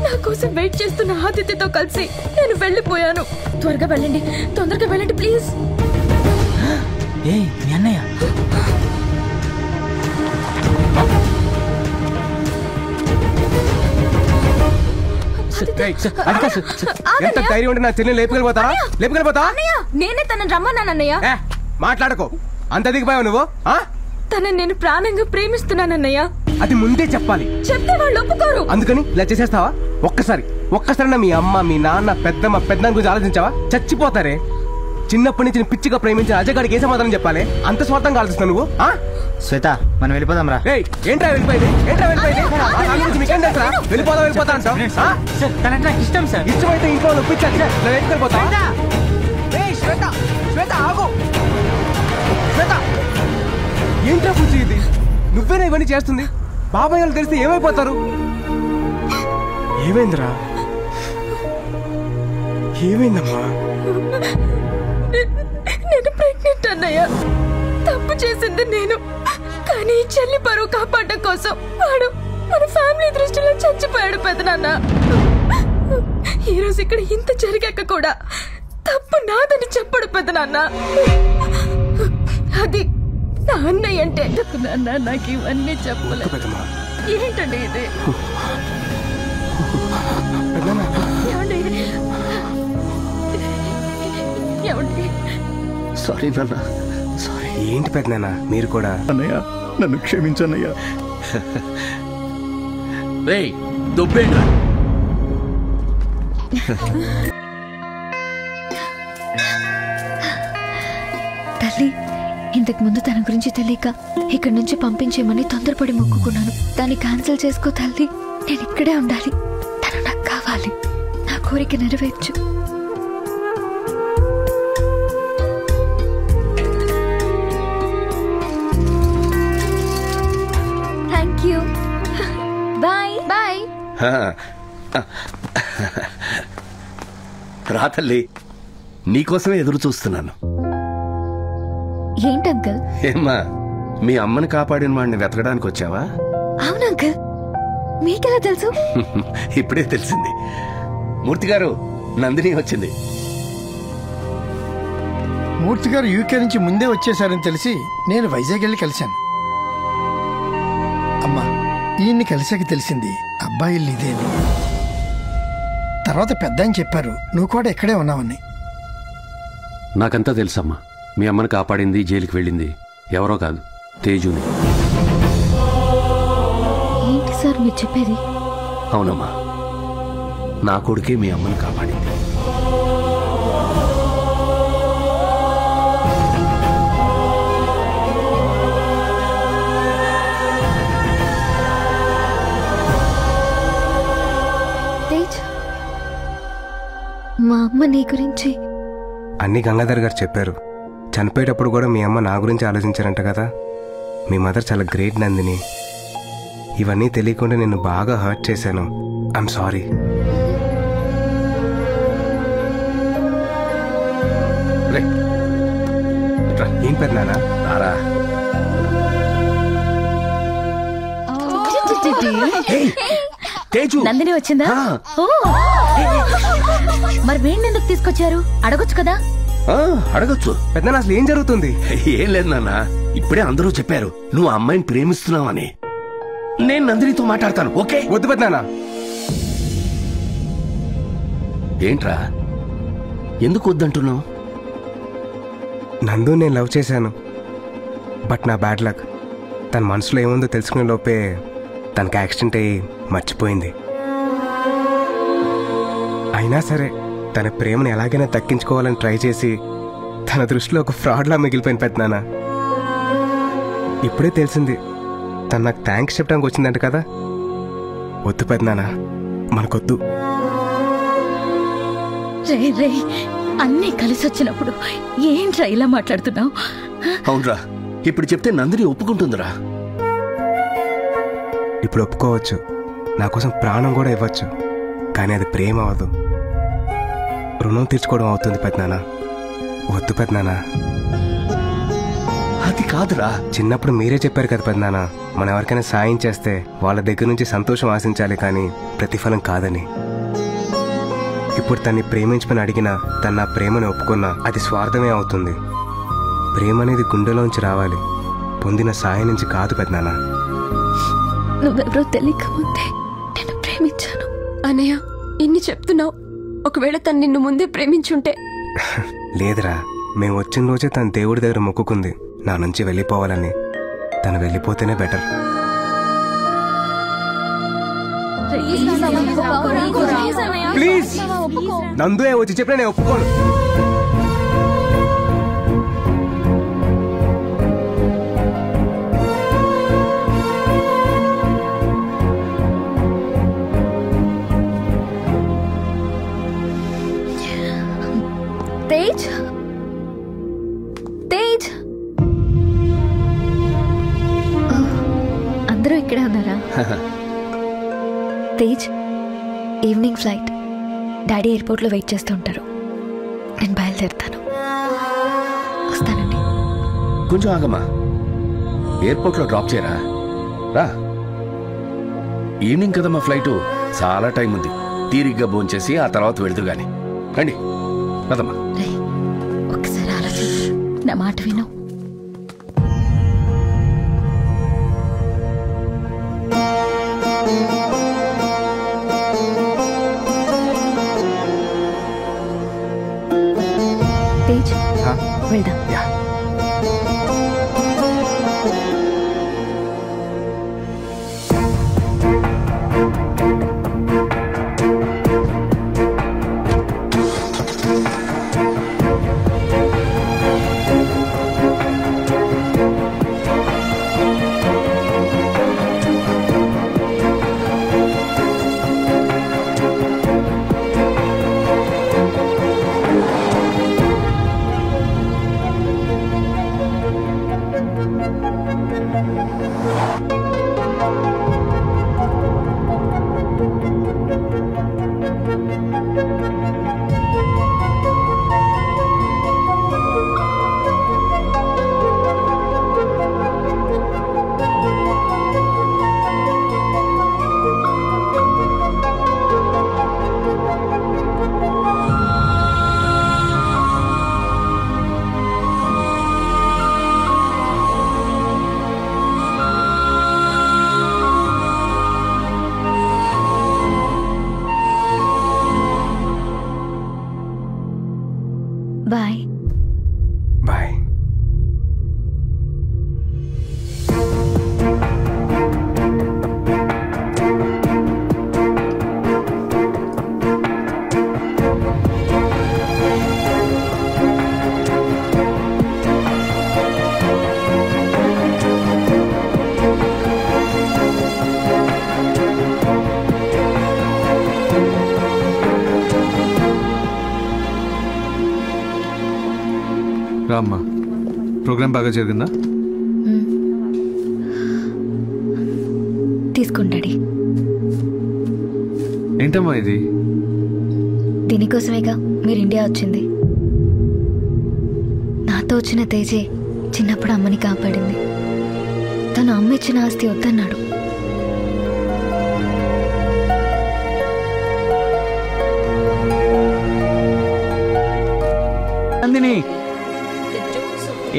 Speaker 20: నా కోసం వెయిట్ చేస్తున్న ఆదిత్యతో కలిసి నేను వెళ్ళిపోయాను. త్వరగా వెళ్ళండి, తొందరగా వెళ్ళండి ప్లీజ్.
Speaker 18: అన్నయ్య
Speaker 3: ఎంత ధైర్యం ఉంటే నా చెల్లి లేపుకెళ్ళిపోతారా? లేపుకెళ్ళిపోతావా?
Speaker 20: నేనే తనని రమ్మన్నానన్నయ్య.
Speaker 3: మాట్లాడకో, అంత దిగిపోయావు నువ్వు.
Speaker 20: తనని నేను ప్రాణంగా ప్రేమిస్తున్నానన్నయ్య.
Speaker 3: అది ముందే చెప్పాలి.
Speaker 20: చెప్తే వాళ్ళు ఒప్పుకోరు.
Speaker 3: అందుకని ఇలా చేసేస్తావా? ఒక్కసారి మీ అమ్మ, మీ నాన్న, పెద్దమ్మ, పెద్దనాన్న గురించి ఆలోచించావా? చచ్చిపోతారే. చిన్నప్పటి నుంచి పిచ్చిగా ప్రేమించిన అజయ్ గారికి ఏ సమాధానం చెప్పాలి? అంత స్వార్థంగా ఆలోచిస్తావు నువ్వు.
Speaker 18: శ్వేత, మనం వెళ్ళిపోదాం రా.
Speaker 3: ఏంట్రా వెళ్ళిపోయింది? వెళ్ళిపోతా అంటావు?
Speaker 18: ఇష్టం సార్.
Speaker 3: ఇష్టమైతే ఇంట్లో ఒప్పించాలి. వెళ్ళిపోతా. ఏంట్రా పూచి ఇది? నువ్వేనా ఇవన్నీ చేస్తుంది? బాబాయ్ వాళ్ళు తెలిస్తే ఏమైపోతారు? ఏమైందిరా? ఏమైందమ్మా?
Speaker 20: నేను ప్రెగ్నెంట్ అన్నయ్య. తప్పు చేసింది నేను. కానీ చెల్లి పరువు కాపాడడం కోసం వాడు మన ఫ్యామిలీ దృష్టిలో చచ్చిపోయాడు పెదనాన్న. ఈ రోజు ఇక్కడ ఇంత జరిగాక కూడా తప్పు నాదని చెప్పడు పెదనాన్న. అది నా అన్నయ్య అంటే ఎందుకు నాన్న నాకు ఇవన్నీ చెప్పలేదు. ఏంటండి ఇది?
Speaker 6: సారీ నాన్న, సారీ.
Speaker 3: ఏంటి పెద్దనాన్న మీరు కూడా?
Speaker 6: అన్నయ్య నన్ను క్షమించన్నయ్యా. రేయ్ దొబ్బేండ్రా.
Speaker 4: తల్లి, ఇంతకు ముందు తన గురించి తెలియక ఇక్కడి నుంచి పంపించేయమని తొందరపడి మొక్కుకున్నాను. దాన్ని క్యాన్సిల్ చేసుకో తల్లి. నేను ఇక్కడే ఉండాలి. తను నాకు కావాలి. నా కోరిక నెరవేర్చు. Thank you. Bye bye.
Speaker 6: రా తల్లి, నీకోసమే ఎదురు చూస్తున్నాను.
Speaker 4: ఏంటి అంకుల్?
Speaker 6: ఏమ్మా, మీ అమ్మని కాపాడిన వాడిని వెతకడానికి వచ్చావా?
Speaker 4: అవును అంకుల్. మీకెలా తెలుసు?
Speaker 6: ఇప్పుడే తెలిసింది. మూర్తి గారు, నందిని వచ్చింది.
Speaker 17: మూర్తి గారు యూకే నుంచి ముందే వచ్చేసారని తెలిసి నేను వైజాగ్ వెళ్ళి కలిశాను. అమ్మా, ఈయన్ని కలిసాక తెలిసింది అబ్బాయి ఇల్లు ఇదేని. తర్వాత పెద్ద అని చెప్పారు నువ్వు కూడా ఇక్కడే ఉన్నావని.
Speaker 13: నాకంతా తెలుసమ్మా. మీ అమ్మని కాపాడింది, జైలుకి వెళ్ళింది ఎవరో కాదు, తేజుని.
Speaker 4: ఏంటి సార్ మీరు చెప్పేది?
Speaker 6: అవునమ్మా, నా కొడుకే మీ అమ్మని కాపాడింది.
Speaker 4: తేజ్, మా అమ్మ నీ గురించి
Speaker 3: అన్ని గంగాధర్ గారు చెప్పారు. చనిపోయేటప్పుడు కూడా మీ అమ్మ నా గురించి ఆలోచించారంట కదా. మీ మదర్ చాలా గ్రేట్ నందిని. ఇవన్నీ తెలియకుండా నేను బాగా హర్ట్ చేశాను. I'm sorry. ఏం పెద్దనాన్న?
Speaker 6: రారా.
Speaker 16: నందిని వచ్చిందా? మరి వీడిని ఎందుకు తీసుకొచ్చారు? అడగొచ్చు కదా.
Speaker 6: అడగొచ్చు.
Speaker 3: పెద్దనాన్న అసలు ఏం జరుగుతుంది?
Speaker 6: ఏం లేదు నాన్న, ఇప్పుడే అందరూ చెప్పారు నువ్వు అమ్మాయిని ప్రేమిస్తున్నావని. నేను నందినితో మాట్లాడతాను. ఓకే?
Speaker 3: వద్దు పెద్దనాన్న.
Speaker 6: ఏంట్రా, ఎందుకు వద్దంటున్నావు?
Speaker 3: నందు నేను లవ్ చేశాను. బట్ నా బ్యాడ్ లక్. తన మనసులో ఏముందో తెలుసుకునే లోపే తనకి యాక్సిడెంట్ అయ్యి మర్చిపోయింది. అయినా సరే తన ప్రేమను ఎలాగైనా దక్కించుకోవాలని ట్రై చేసి తన దృష్టిలో ఒక ఫ్రాడ్లా మిగిలిపోయిన పెద్దనాన్న. ఇప్పుడే తెలిసింది తను నాకు థ్యాంక్స్ చెప్పడానికి వచ్చిందంట కదా. వద్దు పెద్దనాన్న, మనకొద్దు.
Speaker 16: రే అన్నీ కలిసి వచ్చినప్పుడు ఏంట్రా ఇలా మాట్లాడుతున్నావు?
Speaker 6: అవునరా, ఇప్పుడు చెప్తే నందిని ఒప్పుకుంటుందిరా.
Speaker 3: ఇప్పుడు ఒప్పుకోవచ్చు, నా కోసం ప్రాణం కూడా ఇవ్వచ్చు. కానీ అది ప్రేమ అవ్వదు, రుణం తీర్చుకోవడం అవుతుంది పెద్దనాన్న. వద్దు పెద్దనాన్న.
Speaker 6: అది కాదురా.
Speaker 3: చిన్నప్పుడు మీరే చెప్పారు కదా పెద్దనాన్న, మనం ఎవరికైనా సాయం చేస్తే వాళ్ళ దగ్గర నుంచి సంతోషం ఆశించాలి కానీ ప్రతిఫలం కాదని. ఇప్పుడు తన్ని ప్రేమించమని అడిగినా తన నా ప్రేమని ఒప్పుకున్నా అది స్వార్థమే అవుతుంది. ప్రేమ అనేది గుండెలోంచి రావాలి, పొందిన సాయం నుంచి కాదు పెద్దనాన్న.
Speaker 20: నువ్వెవరో తెలియక ముందే నేను ప్రేమించాను. అన్నయ్య, ఇన్ని చెప్తున్నావు. ఒకవేళ తను నిన్ను ముందే ప్రేమించుంటే?
Speaker 3: లేదురా, మేము వచ్చిన రోజే తన దేవుడి దగ్గర మొక్కుకుంది నా నుంచి వెళ్ళిపోవాలని. తను వెళ్ళిపోతేనే బెటర్. ప్లీజ్ నందుయే వచ్చి చెప్పినా నేను ఒప్పుకోను.
Speaker 4: తేజ్, తేజ్, అందరూ ఇక్కడే ఉన్నారా? Tej, evening flight. డాడీ ఎయిర్పోర్ట్లో వెయిట్ చేస్తూ ఉంటారు. నేను బయలుదేరుతాను. వస్తానండి.
Speaker 6: కొంచెం ఆగమ్మా, ఎయిర్పోర్ట్లో డ్రాప్ చేయరా. రా, ఈవినింగ్ కదా మా ఫ్లైటు, చాలా టైం ఉంది. తీరిగ్గా భోంచేసి ఆ తర్వాత వెళ్తూ గాని రండి. రదమ్మా,
Speaker 16: ఒకసారి ఆలోచించు, నా మాట విను.
Speaker 2: అమ్మా. ప్రోగ్రామ్ బాగా జరిగిందా?
Speaker 4: తీసుకుంటాడి.
Speaker 2: ఏంటమ్మా ఇది?
Speaker 4: దీనికోసమేగా మీరు ఇండియా వచ్చింది. నాతో వచ్చిన తేజే చిన్నప్పుడు అమ్మని కాపాడింది. తను అమ్మ ఇచ్చిన ఆస్తి వద్దన్నాడు.
Speaker 18: నందిని,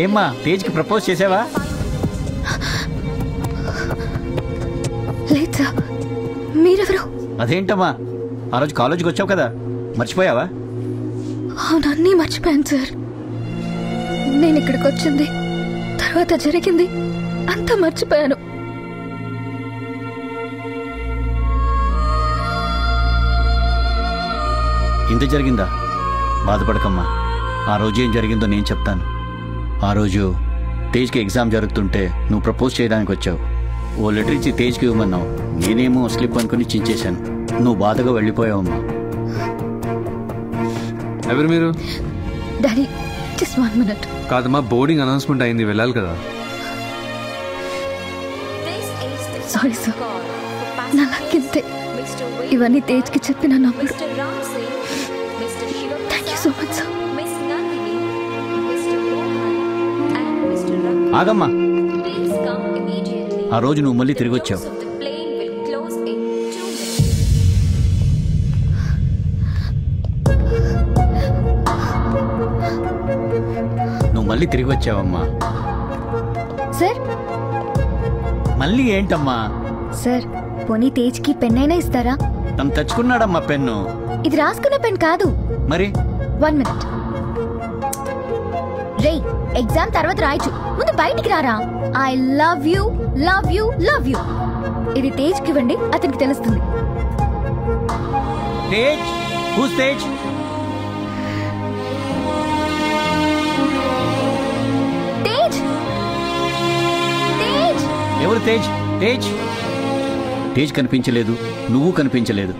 Speaker 18: ఏమ్మా తేజ్కి ప్రపోజ్ చేసావా?
Speaker 4: లేదు సార్. మీరెవరు?
Speaker 18: అదేంటమ్మా, ఆ రోజు కాలేజీకి వచ్చావు కదా, మర్చిపోయావా?
Speaker 20: అవునన్నీ మర్చిపోయాను సార్. నేను ఇక్కడికి వచ్చింది, తర్వాత జరిగింది అంతా మర్చిపోయాను.
Speaker 18: ఇంత జరిగిందా? బాధపడకమ్మా. ఆ రోజు ఏం జరిగిందో నేను చెప్తాను. ఆ రోజు తేజ్కి ఎగ్జామ్ జరుగుతుంటే నువ్వు ప్రపోజ్ చేయడానికి వచ్చావు. ఓ లెటర్ ఇచ్చి తేజ్కి ఇవ్వమన్నావు. నేనేమో స్లిప్ అనుకుని చించేశాను. నువ్వు బాధగా వెళ్ళిపోయావమ్మా.
Speaker 2: ఎవరు మీరు?
Speaker 20: Daddy just 1 minute.
Speaker 2: కాదమ్మా, బోర్డింగ్ అనౌన్స్మెంట్ అయింది, వెళ్ళాలి కదా.
Speaker 20: సారీ సార్, నా లక్కింతే. ఇవన్నీ తేజ్కి చెప్పిన నమ్మడు. Thank you so much sir.
Speaker 18: ఆగమ్మా, ఆ రోజు నువ్వు మళ్ళీ తిరిగి వచ్చావు. నువ్వు మళ్ళీ తిరిగి వచ్చావమ్మా.
Speaker 4: సార్
Speaker 18: మళ్ళీ ఏంటమ్మా?
Speaker 4: సార్, పోనీ తేజ్కి పెన్ అయినా ఇస్తారా?
Speaker 18: తను తెచ్చుకున్నాడమ్మా పెన్ను.
Speaker 4: ఇది రాసుకున్న పెన్ కాదు.
Speaker 18: మరి
Speaker 4: 1 minute. రే, ఎగ్జామ్ తర్వాత రాయచ్చు, ముందు బయటికి రారా. I love you, love you, love you. ఇది తేజ్కి ఇవ్వండి, అతనికి తెలుస్తుంది.
Speaker 18: తేజ్, హూస్ తేజ్?
Speaker 4: తేజ్, తేజ్.
Speaker 18: ఎవరు తేజ్? తేజ్ తేజ్ కనిపించలేదు, నువ్వు కనిపించలేదు.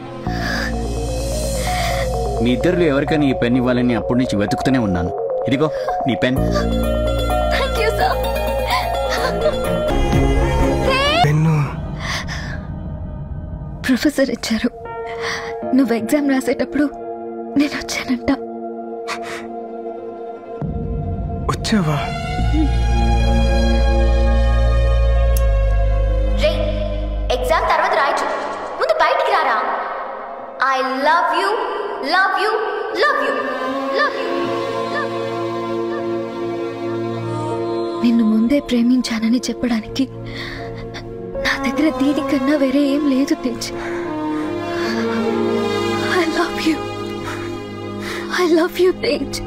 Speaker 18: మీ ఇద్దరిలో ఎవరికైనా ఈ పెన్ ఇవ్వాలని అప్పటి నుంచి వెతుకుతూనే ఉన్నాను. ఇదిగో నీ pen.
Speaker 20: Thank you sir.
Speaker 3: Pen
Speaker 20: professor ఇచ్చారు. నువ్వు ఎగ్జామ్ రాసేటప్పుడు నేను వచ్చానంట.
Speaker 3: వచ్చావా?
Speaker 4: రే, ఎగ్జామ్ తర్వాత రాయచ్చు, ముందు బయటికి రారా. I love you, love you, love you, love you.
Speaker 20: నిన్ను ముందే ప్రేమించానని చెప్పడానికి నా దగ్గర దీనికన్నా వేరే ఏం లేదు Tej. I love you, I love you Tej.